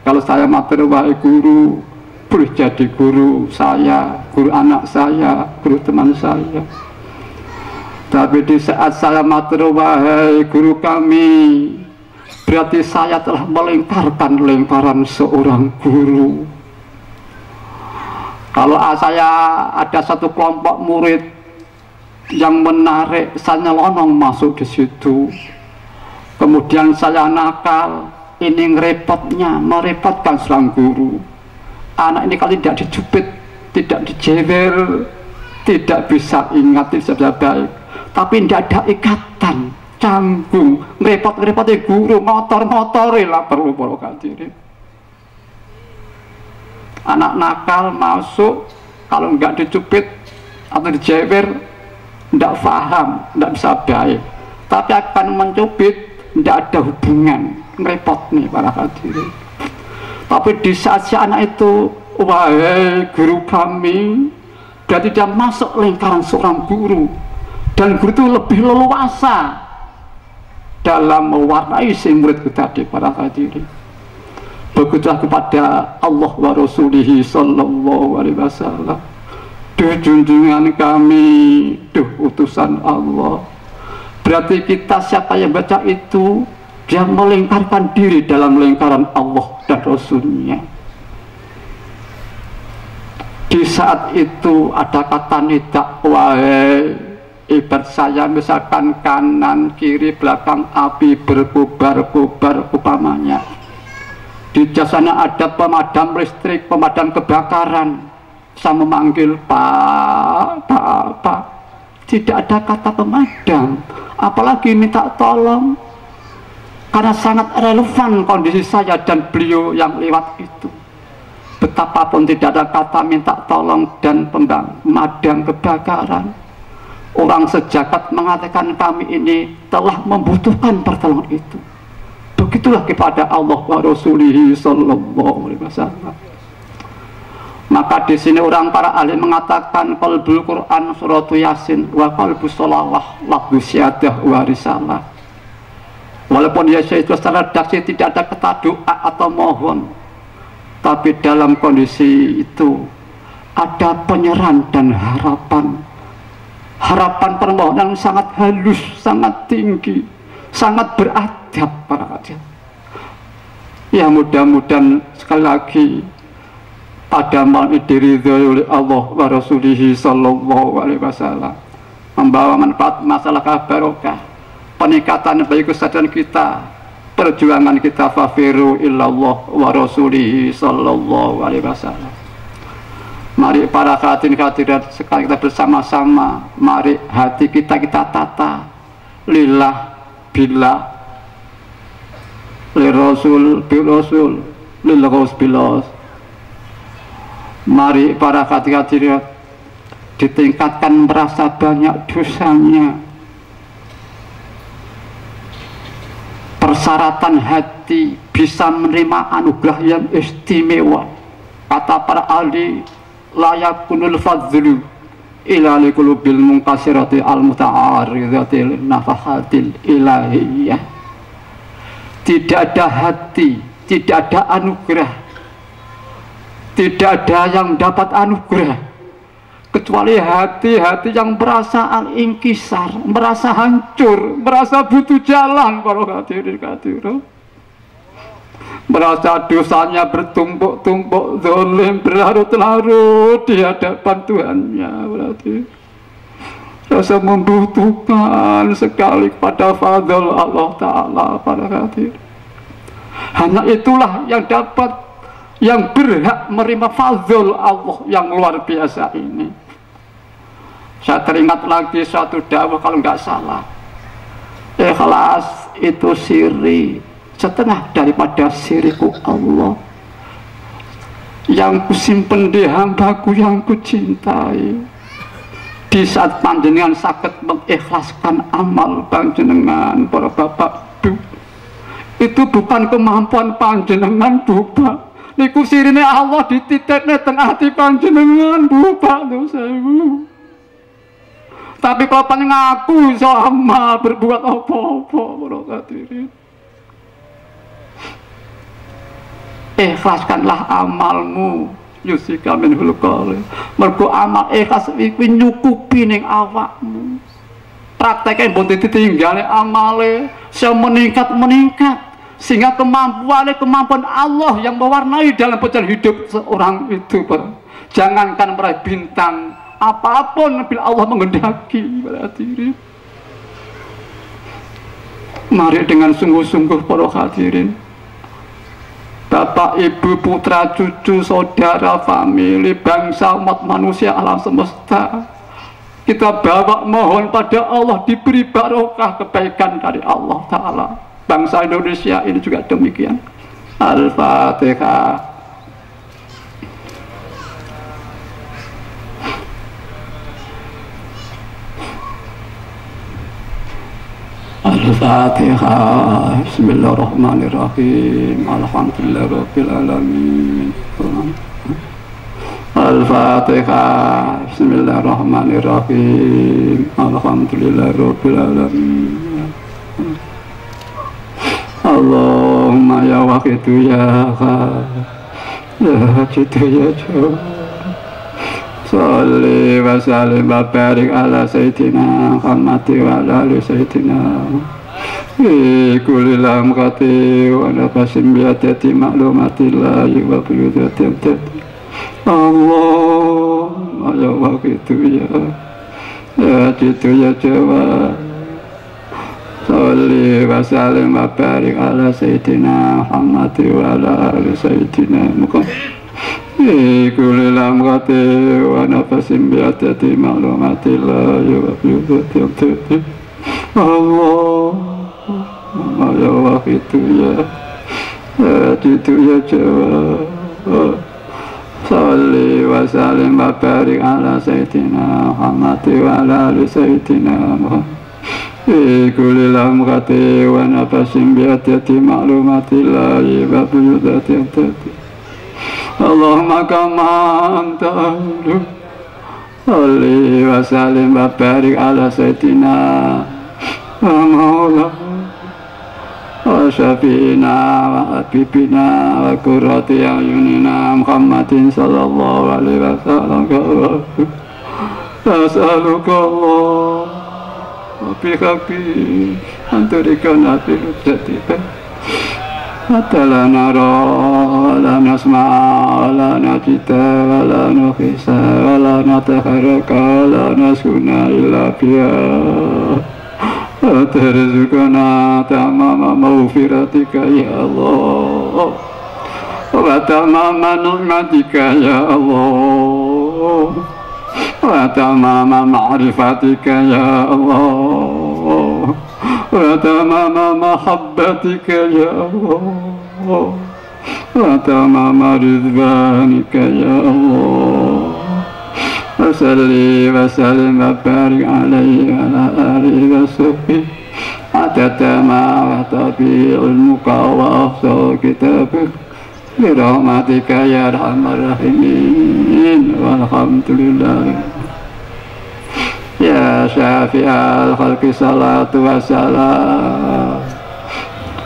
kalau saya matur wahai guru, boleh jadi guru saya, guru anak saya, guru teman saya. Tapi di saat saya matur wahai guru kami, berarti saya telah melingkarkan lingkaran seorang guru. Kalau saya ada satu kelompok murid yang menarik, saya nyelonong masuk di situ, kemudian saya nakal, ini merepotkan seorang guru. Anak ini kalau tidak dicubit, tidak dijewer, tidak bisa ingat, tidak bisa baik, tapi tidak ada ikatan, canggung, ngerepot-ngerepoti guru, motor-motori lah perlu hadirin. Anak nakal masuk, kalau nggak dicubit atau dijewer, tidak paham, tidak bisa baik, tapi akan mencubit, tidak ada hubungan, repot nih para hadirin. Tapi di saat si anak itu, wahai guru kami, berarti dia masuk lingkaran seorang guru, dan guru itu lebih leluasa dalam mewarnai si muridku tadi para hadirin. Begitulah kepada Allah wa Rasulihi Sallallahu Alaihi Wasallam. Duh junjungan kami, duh utusan Allah. Berarti kita siapa yang baca itu, dia melingkarkan diri dalam lingkaran Allah dan Rasulnya. Di saat itu ada kata nida, wahai ibarat saya, misalkan kanan, kiri, belakang, api berkobar-kobar upamanya. Di jasanya ada pemadam listrik, pemadam kebakaran. Saya memanggil Pak. Tidak ada kata pemadam, apalagi minta tolong, karena sangat relevan kondisi saya dan beliau yang lewat itu. Betapapun tidak ada kata minta tolong dan pemadam kebakaran, Orang sejagat mengatakan kami ini telah membutuhkan pertolongan itu. Begitulah kepada Allah wa Rasulihi sallallahu alaihi wasallam. Maka di sini orang para ahli mengatakan qalbul Quran surat Yasin wa qalbus sholawah lafdhu syahadah wa risalah. Walaupun ya itu secara redaksi tidak ada kata doa atau mohon, tapi dalam kondisi itu ada penyerahan dan harapan. Harapan permohonan sangat halus, sangat tinggi, sangat beradab para hadirin. Ya mudah-mudahan sekali lagi pada malam ini diridhoi oleh Allah wa Rasulihi sallallahu alaihi wasallam, membawa manfaat masalah barokah, peningkatan baik kesadaran kita, perjuangan kita fafiru illallah wa Rasulihi sallallahu alaihi wasallam. Mari para hadirin hadirat sekali kita bersama-sama, mari hati kita tata lillah billah li rasul bil rasul lil ghaus bilas. Mari para hadirin hadirat ditingkatkan merasa banyak dosanya. Persyaratan hati bisa menerima anugerah yang istimewa. Kata para ahli, layakunul fadlu ila liqulubil munkasirati al-muta'arridati nafahatil ilahiyah. Tidak ada hati, tidak ada anugerah, tidak ada yang dapat anugerah kecuali hati-hati yang merasa al-inkisar, merasa hancur, merasa butuh jalan. Para hadirin hadirat, merasa dosanya bertumpuk-tumpuk, zalim berlarut-larut di hadapan Tuhannya, berarti rasa membutuhkan sekali pada fadl Allah Ta'ala. Para hadirin, hanya itulah yang dapat, yang berhak menerima fadl Allah yang luar biasa ini. Saya teringat lagi suatu dawuh, kalau nggak salah, ikhlas itu siri setengah daripada siriku Allah yang kusimpen di hambaku yang kucintai. Di saat panjenengan sakit mengikhlaskan amal panjenengan, para bapak ibu, itu bukan kemampuan panjenengan, bukan. Niku sirine Allah dititipne teng ati panjenengan, bukan dosamu. Tapi kalau panjenengan ngaku sama berbuat apa-apa, para hadirin, ikhlaskanlah amalmu yusika minhul qali. Mergo amal ikhlas iki nyukupi ning awakmu. Prakteknya mbok ditinggale amale semeningkat sehingga kemampuan Allah yang mewarnai dalam perjalanan hidup seorang itu. Jangankan meraih bintang, apapun bila Allah menghendaki. Berarti mari dengan sungguh-sungguh para hadirin, Bapak, Ibu, putra, cucu, saudara, famili, bangsa, umat manusia, alam semesta, kita bawa mohon pada Allah diberi barokah kebaikan dari Allah Ta'ala. Bangsa Indonesia ini juga demikian. Al-Fatihah. Al-Fatihah. Bismillahirrahmanirrahim. Alhamdulillahirabbil alamin. Al-Fatihah. Bismillahirrahmanirrahim. Alhamdulillahirabbil alamin. Allahumma ya wahidu ya Ghafar, ya Jitu ya Jawad, sholli wa sallim wa barik ala sayyidina Muhammad wa ala ali sayyidina fi kulli lamqati wa nafasin bi'adati ma'lumatillahi wa bi'udati amtati. Allahumma ya wahidu ya Jitu ya Jawad, sholli wa sallim wa barik ala sayyidina Muhammad wa ala ali sayyidina Muhammad fi kulli lamqati wa nafasin bi'adati ma'lumatillahi wa bi'udati amtati. Allahumma ya wahidu ya Jitu ya Jawad, Sholli wa sallim wa barik ala sayyidina Muhammad wa ala ali sayyidina Muhammad fi kulli lamhati wa nafasin bi'atiyati ma'lumatillahi wa buyudati antati Allahumma kama anta ahlu Sholli wa sallim wa barik ala sayyidina Maula wa syafi'ina wa habibina wa qurrati a'yunina Muhammadin sallallahu alaihi wasallam as'aluka Allah wa bihabbi anturikana bilujatika hatta la nara wa la nasma wa la najita wa la nukhisa wa la nataharaka wa la nasuna illa biha Terzuqana tamama maghfiratika ya Allah wa tamama ni'matika ya Allah wa tamama ma'rifatika ya Allah wa tamama mahabbatika ya Allah wa tamama ridwanika ya Allah Wasalli wa sallim wa barik alaihi wa ala alihi wa sahbihi adada ma wa tabi'il muka wa ahsa kitabik bi rahmatika ya arhamar rahimin walhamdulillah ya syafi'al khalqi salatu wa salam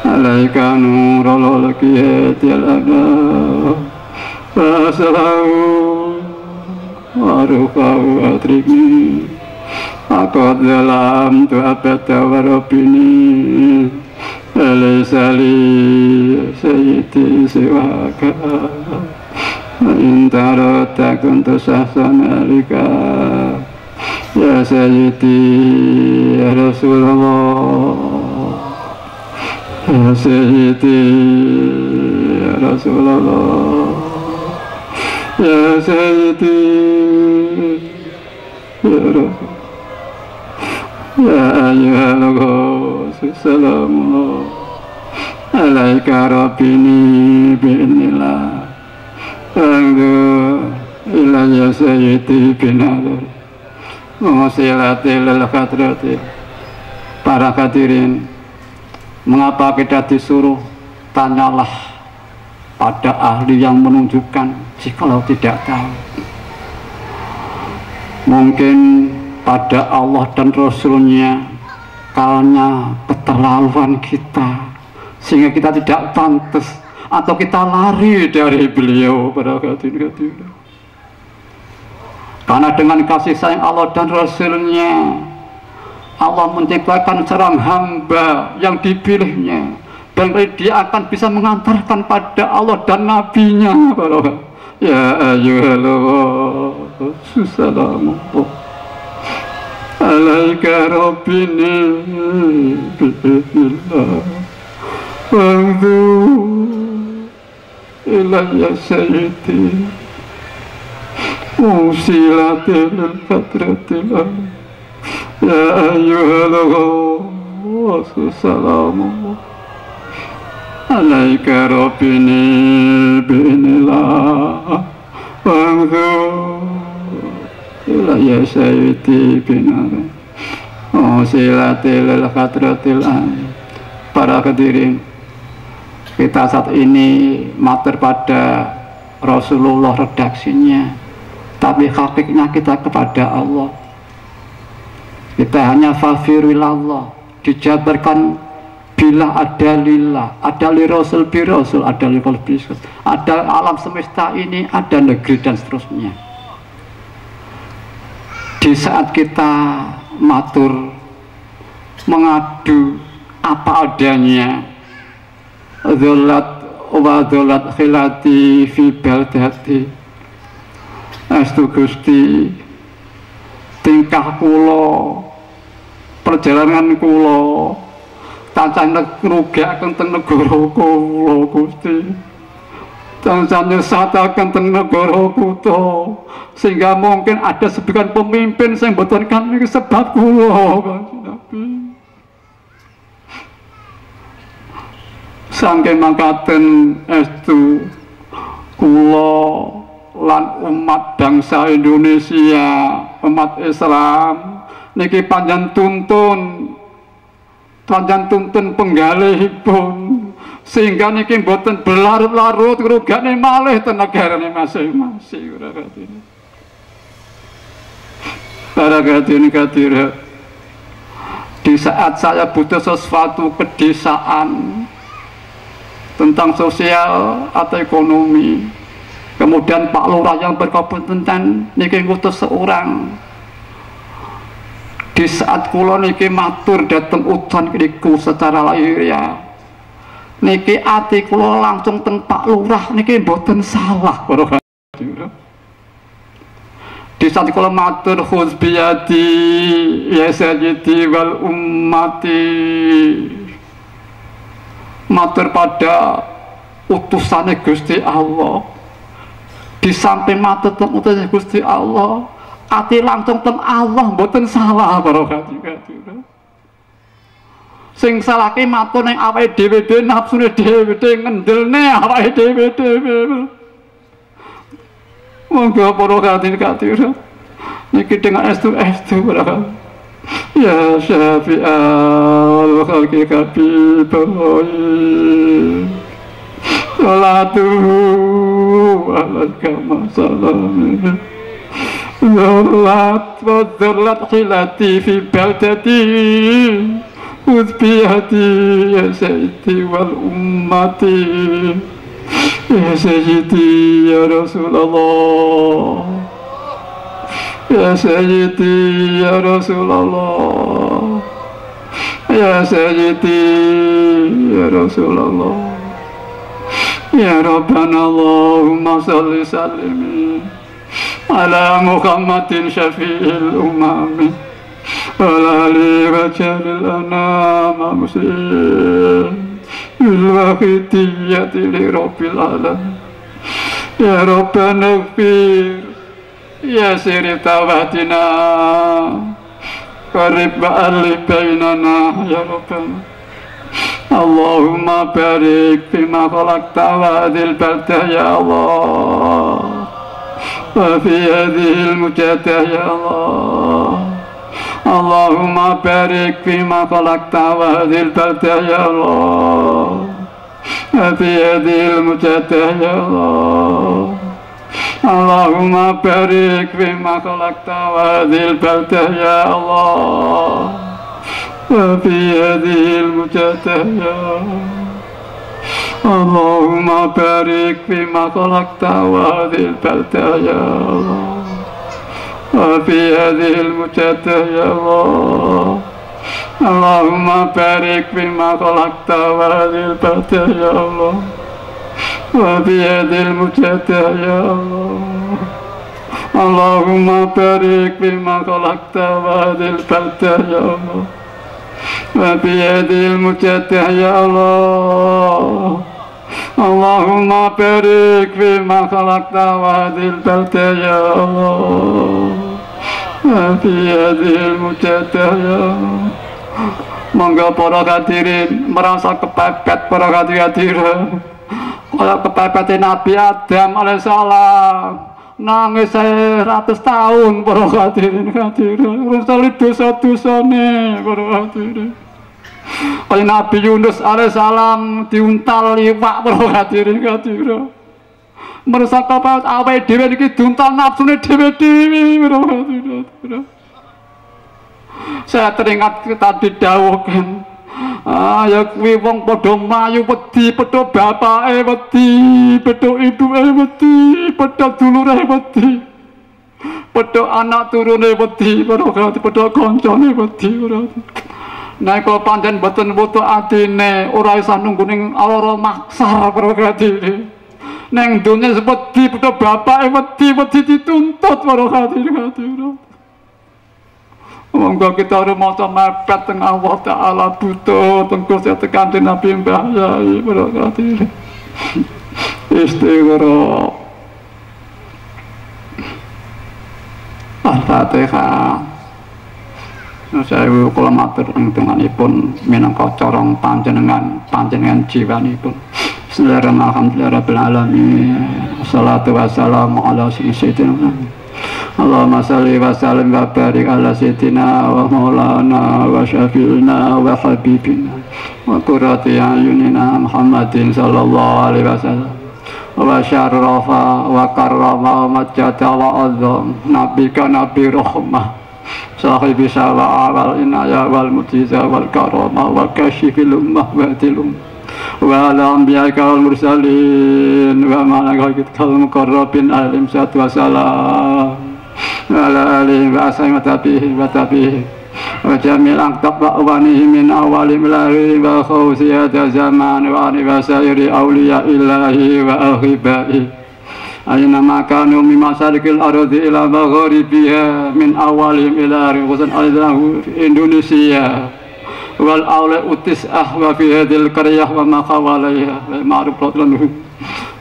alaika nurul qiyatil adab wa salamu warufahu atriki akad dalam tu abada warabini alaisali sayyidi siwaka intara takun tusahsanalika ya sayyidi ya Rasulullah ya sayyidi ya Rasulullah Ya Sayyidi Ya Rasul Ya ayyuhal ghaus Salamu alaika rabbini bi'nillah Anggu ilayya Sayyidi binadar Musilati lil khadrati. Para hadirin, mengapa kita disuruh tanyalah pada ahli yang menunjukkan jikalau tidak tahu? Mungkin pada Allah dan Rasulnya karena keterlaluan kita sehingga kita tidak pantas atau kita lari dari beliau. Para hadirin, karena dengan kasih sayang Allah dan Rasulnya Allah menciptakan seorang hamba yang dipilihnya dan dia akan bisa mengantarkan pada Allah dan Nabi-Nya. Ya ayyuhallah Assalamu alaika rabbini bi'illah wa'udhu ilayya sayyidi usilatil fatratil ya ayyuhallah Assalamu alaika rabbini binillah wa'udhu ilayya sayyidi binar silatil khadratil. Para hadirin, kita saat ini matur pada Rasulullah redaksinya, tapi hakikatnya kita kepada Allah. Kita hanya fafirillallah, dijabarkan bila ada lillah, ada li rasul bi rasul, ada li qalbi, ada alam semesta ini, ada negeri dan seterusnya. Di saat kita matur mengadu apa adanya, dzolat wa dzolat khilati fi baldati, astu Gusti tingkah kula, perjalanan kula tansah ngrugakaken teng negara kula Gusti, tansah nyesataken teng negara kuta, sehingga mungkin ada sebagian pemimpin sing mboten kami sebab kula Kanjeng Nabi. Saking mangkaten estu kula lan umat bangsa Indonesia, umat Islam niki panjang tuntun penggalihipun sehingga niki mboten berlarut-larut rugane malih ten negarane masing-masing. Para hadirin hadirat, di saat saya butuh sesuatu kedesaan tentang sosial atau ekonomi, kemudian Pak Lurah yang berkompetensi niki ngutus seorang. Di saat kula niki matur dateng udan niku secara lahiriah, niki ati kula langsung teng Pak Lurah niki mboten salah para hadirin. Di saat kula matur khuz biyadi ya sayyidi wal ummati, matur pada utusannya Gusti Allah, di samping matur teng utusannya Gusti Allah, ati langsung teng Allah mboten salah para hadirin. Sing salah ki matur ning awake dhewe nafsune dhewe ngendelne awake dhewe. Monggo para hadirin niki dengan estu para ya syafi'al khalqi kabibahi salatuhu alaika masalam zolat wa zolat khilati fi baldati uzbiyati ya sayyidi wal ummati ya sayyidi ya Rasulullah, ya sayyidi ya Rasulullah, ya sayyidi ya Rasulullah, ya Rabbana Allahumma salli sallim ala Muhammadin syafi'il umami ala ali wajalil anama muslim bilwahidiyati li rabbil alam. Ya Rabbana ighfir ya siri tawatina qarib ba'alif bainana ya Rabbana. Allahumma barik fima khalaqta wa hadhil baldah ya Allah wa fi hadhil mujadah ya Allah. Allahumma barik fima khalaqta wa hadhil baldah ya Allah wa fi hadhil mujadah ya Allah. Allahumma barik fima khalaqta wa hadhil baldah ya Allah wa fi hadhil mujadah ya Allah. Allahumma barik fima khalaqta wa hadhil baldah ya Allah wa fi hadhil mujadah ya Allah. Allahumma barik fima khalaqta wa hadhil baldah ya Allah wa fi hadhil mujadah ya Allah. Allahumma barik fima khalaqta wa hadhil baldah ya Allah wa fi hadhil mujadah ya Allah. Allahumma barik fima khalaqta wa hadhil baldah ya Allah wa fi hadhil mujadah ya Allah. Monggo para hadirin merasa kepepet para hadirin kaya kepepet Nabi Adam alaihissalam nangis 100 tahun para hadirin rusali dosa-dosane para hadirin. Kaya Nabi Yunus alaihissalam diuntal liwak para hadirin merasa kepepet awake dhewe iki diuntal nafsune dhewe-dhewe para hadirin. Saya teringat tadi dawuhkan ya kuwi wong padha mayu wedi padha bapake wedi padha ibuke wedi padha dulure wedi padha anak turune wedi padha kancane wedi. Nek kok pancen boten butuh atine ora usah nunggu ning lara maksar para hadirin. Neng dunya wedi padha bapake wedi dituntut para hadirin. Monggo kita ora maca mepet teng Allah Taala butuh teng Gusti Kanjeng Nabi Mbah Yai para hadirin. Istighfar. Al-Fatihah. Saya kula matur ing tenganipun minangka corong panjenengan jiwanipun. Bismillahirrahmanirrahim. Rabbil alamin. Salatu wassalamu ala sayyidina Allahumma salli wa sallim wa barik ala sayyidina wa maulana wa syafi'ina wa habibina wa qurrati a'yunina Muhammadin sallallahu alaihi wasallam wa syarrafa wa karrama wa majjada wa azam nabika nabi rahmah sahibi sawa wal inayah wal mujiza wal karama wa kashifil ummah wa tilum wa ala anbiya'ika wal mursalin wa malaikatil muqarrabin alaihim salatu wassalam wa ala alihi wa ashabihi wa tabihi wa jamil aqtab wa awanihi min awali milahi wa khawsiyata zaman wa anibasairi awliya illahi wa ahibai aina makanu min masarikil ardi ila magharibiha min awali milahi khususan al-lahu Indonesia wal awla utis'ah wa fi hadil qaryah wa ma khawalaiha ma'ruf radhiyallahu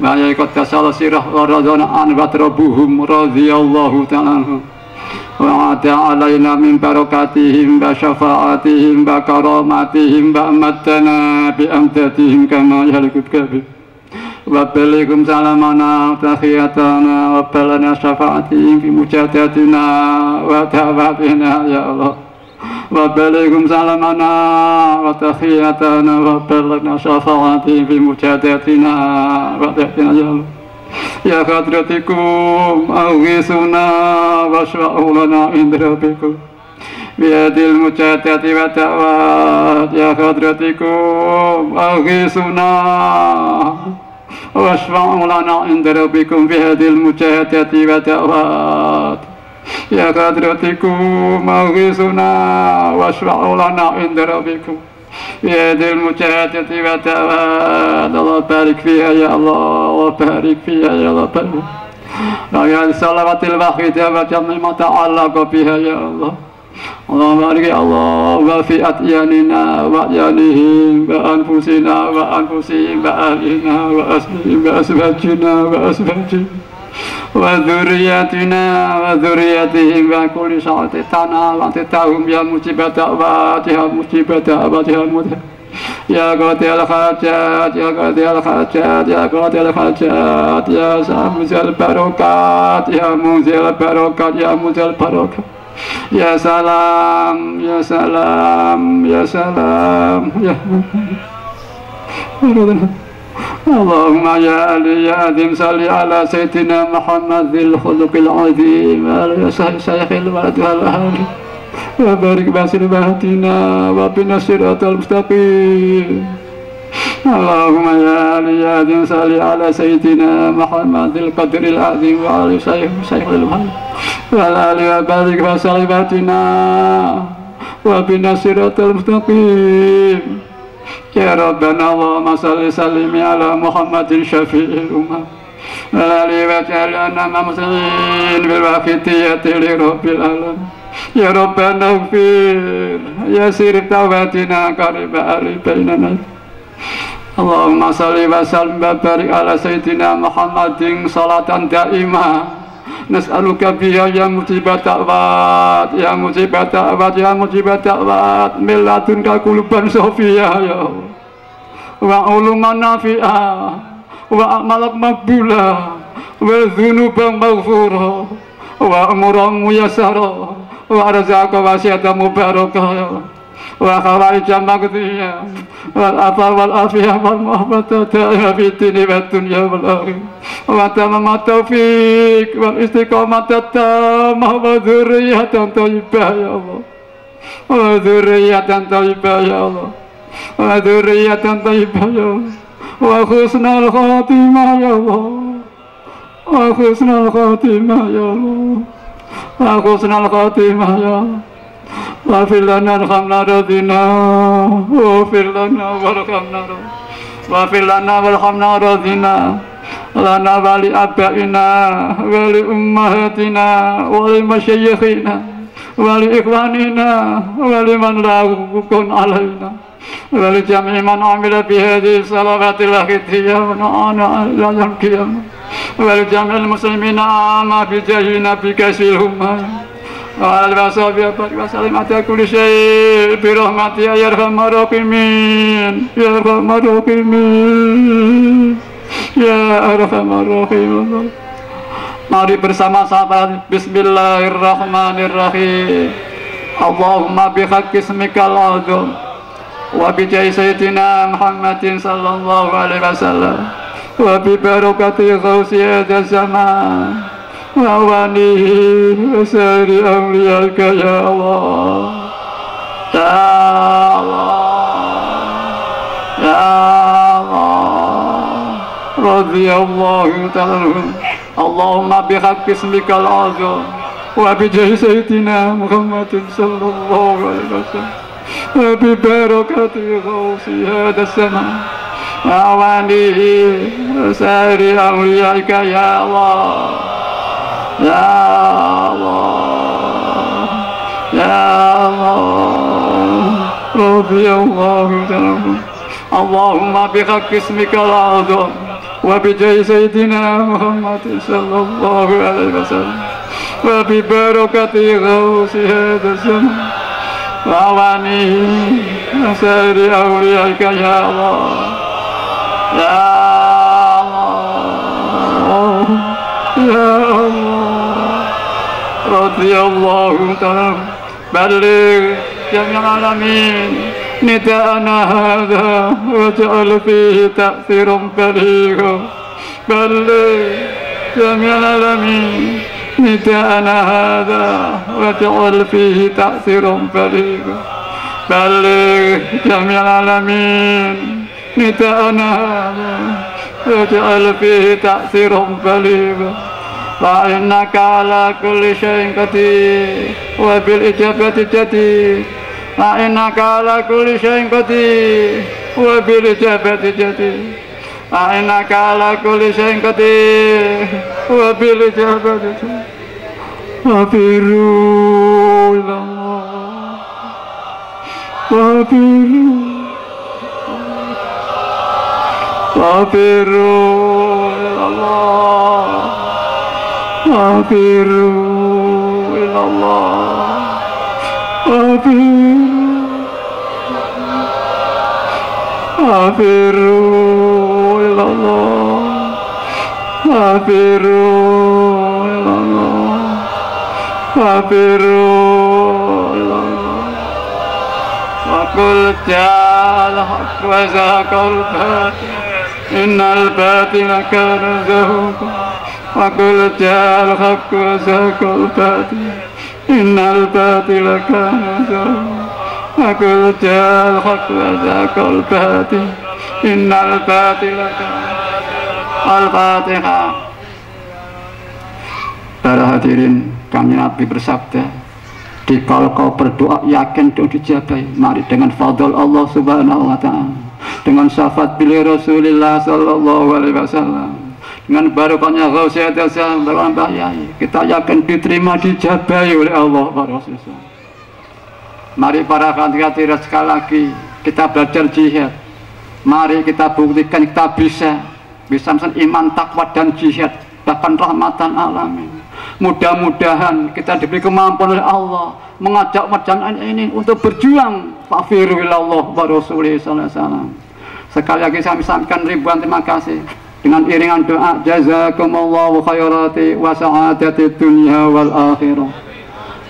wa yaqad tasala sirah wa radana an batrabuhum radhiyallahu ta'ala wa ata alaina min barakatihim wa syafa'atihim wa karamatihim wa amatana bi amdatihim kama yalikut kabir wa balikum salamana tahiyatana wa balana syafa'atihim fi mujadatina wa tawatina ya Allah wa balikum salamana wa tahiyatana wa balana syafa'atihim fi mujadatina wa tawatina ya Allah ya hadratikum aghisuna wasfa'u lana inda rabbikum biadil mujadati wa ta'wat ya hadratikum aghisuna wasfa'u lana inda rabbikum biadil mujadati wa ta'wat ya hadratikum aghisuna wasfa'u lana inda rabbikum biadil mujadati wa ta'wat Allah barik fiha ya Allah barik fiha ya Allah barik ya salawatil wahidah wa jami' ma ta'allaqa biha ya Allah Allah barik ya Allah wa fi atyanina wa yanihim wa anfusina wa anfusihim wa ahlina wa asbihim wa asbajina wa asbajina wa dhurriyyatina wa dhurriyyatihim wa kulli sa'atana wa tatahum ya mujibata wa ya mujibata wa ya mujibata ya qadil hajat ya qadil hajat ya qadil hajat ya samuzil barakat ya muzil barakat ya muzil barakat ya salam ya salam ya salam ya Allahumma ya Ali ya Azim salli ala Sayyidina Muhammad dhil khuluqil azim wa ala sayyidil walad wal ahli wa barik basir bahatina wa bina siratal mustaqim Allahumma ya Ali ya Azim salli ala Sayyidina Muhammad dhil qadril azim wa ala sayyidil walad wal ahli wa barik basir bahatina wa bina siratal mustaqim ya Rabbana Allahumma salli sallimi ala Muhammadin syafi'il ummah wa alihi wa ja'alna muslimin bil waqtiyati li rabbil alamin ya Rabbana ighfir ya sirif tawatina qariba ali bainana Allahumma salli wa sallim wa barik ala sayyidina Muhammadin salatan daimah nas'aluka biha ya mujibat da'wat ya mujibat da'wat ya mujibat da'wat miladun ka quluban safiyah ya Allah wa uluman nafi'ah wa amalak maqbulah wa dhunuban maghfurah wa amuran muyassara wa arzaka wasi'atan mubarakah ya Allah wa khawarijam maqdiyah wal afwa wal afiyah wal muhabbatah fi dini wa dunya wal akhirah wa tamam taufiq wal istiqamah tamah wa dzurriyyatan thayyibah ya Allah wa dzurriyyatan thayyibah ya Allah wa dzurriyyatan thayyibah ya Allah wa husnul khatimah ya Allah wa husnul khatimah ya Allah wa husnul khatimah ya Allah Wafir lana warhamna radina Wafir lana warhamna Wafir lana warhamna radina Lana wali abaina Wali ummahatina Wali masyayikhina Wali ikhwanina Wali man lahukun alaina Wali jami'i man amila bihadi salawatil akhidiyah Wa na'ana alayam qiyamah Wali jami'il muslimina Ama bijahi nabi kasil humah wa al-wasabi wa salim ata kulli syai' bi rahmati ya arhamar rahimin ya arhamar rahimin ya arhamar rahim. Mari bersama-sama bismillahirrahmanirrahim. Allahumma bihaqqi ismikal azam wa bi jahi sayyidina Muhammadin sallallahu alaihi wasallam wa bi barakati ghausi hadzal zaman wa walihi wa sari awliyaka ya Allah ya Allah ya Allah radhiyallahu ta'ala. Allahumma bihaqqi ismikal azam wa bi jahi sayyidina Muhammadin sallallahu alaihi wasallam wa bi barakati ghausi hadzal zaman wa walihi wa sari awliyaka ya Allah ya Allah ya Allah radhiyallahu ta'ala. Allahumma bihaqqi ismikal azam wa bi jahi sayyidina Muhammadin sallallahu alaihi wasallam wa bi barakati ghausi hadzal zaman wa walihi wa sari awliyaka ya Allah ya Allah ya Allah radhiyallahu ta'ala. Baligh jami'al alamin نداءنا هذا واجعل فيه تأثيرا بليغا. بلغ جميع العالمين نداءنا هذا واجعل فيه تأثيرا بليغا. بلغ جميع العالمين نداءنا هذا واجعل فيه تأثيرا بليغا. فإنك على كل شيء قدير وبالإجابة جدير. فإنك على كل شيء قدير وبالإجابة جدير. فإنك على كل شيء قدير وبالإجابة جدير. وفروا إلى الله وفروا إلى الله وفروا إلى الله وفروا إلى الله وفروا إلى الله وفروا إلى الله. وقل جاء الحق وزهق الباطل إن الباطل كان زهوقا. وقل جاء الحق وزهق الباطل إن الباطل كان زهوقا. وقل جاء الحق وزهق الباطل إن الباطل كان. Al-Fatihah. Para hadirin, kami Nabi bersabda, jika kau berdoa yakin doa dijabai, mari dengan fadl Allah subhanahu wa ta'ala, dengan syafaat beliau Rasulullah sallallahu alaihi wasallam, dengan barokahnya Ghausiyah Dasam Mbah Yai, kita yakin diterima dijabai oleh Allah wa Rasulullah. Mari para hadirin sekali lagi kita belajar jihad. Mari kita buktikan kita bisa iman, takwa dan jihad, bahkan rahmatan alamin. Mudah-mudahan kita diberi kemampuan oleh Allah mengajak perjalanan ini untuk berjuang. Fafiru ilallah wa rasulih sallallahu alaihi wasallam. Sekali lagi saya sampaikan ribuan terima kasih dengan iringan doa jazakumullahu khairati wa sa'adati dunya wal akhirah.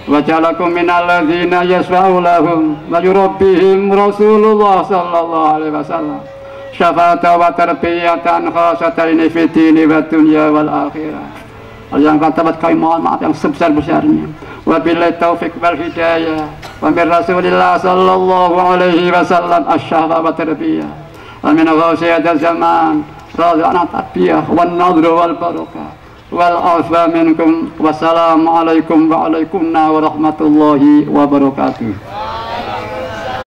Wa ja'alakum minal ladzina yasfa'u lahum wa yurabbihim Rasulullah sallallahu alaihi wasallam. Syafa'ata wa tarbiyatan khasatan fi dini wa dunya wal akhirah. Yang katabat kami mohon maaf yang sebesar-besarnya. Wabillahi taufiq wal hidayah. Wa min Rasulillah sallallahu alaihi wasallam asy-syafa wa tarbiyah. Wa min Ghausiyah zaman radhana tabiyah wan nadhr wal barakah. Wal afa minkum. Wassalamu alaikum wa alaikumussalam wa rahmatullahi wa barakatuh.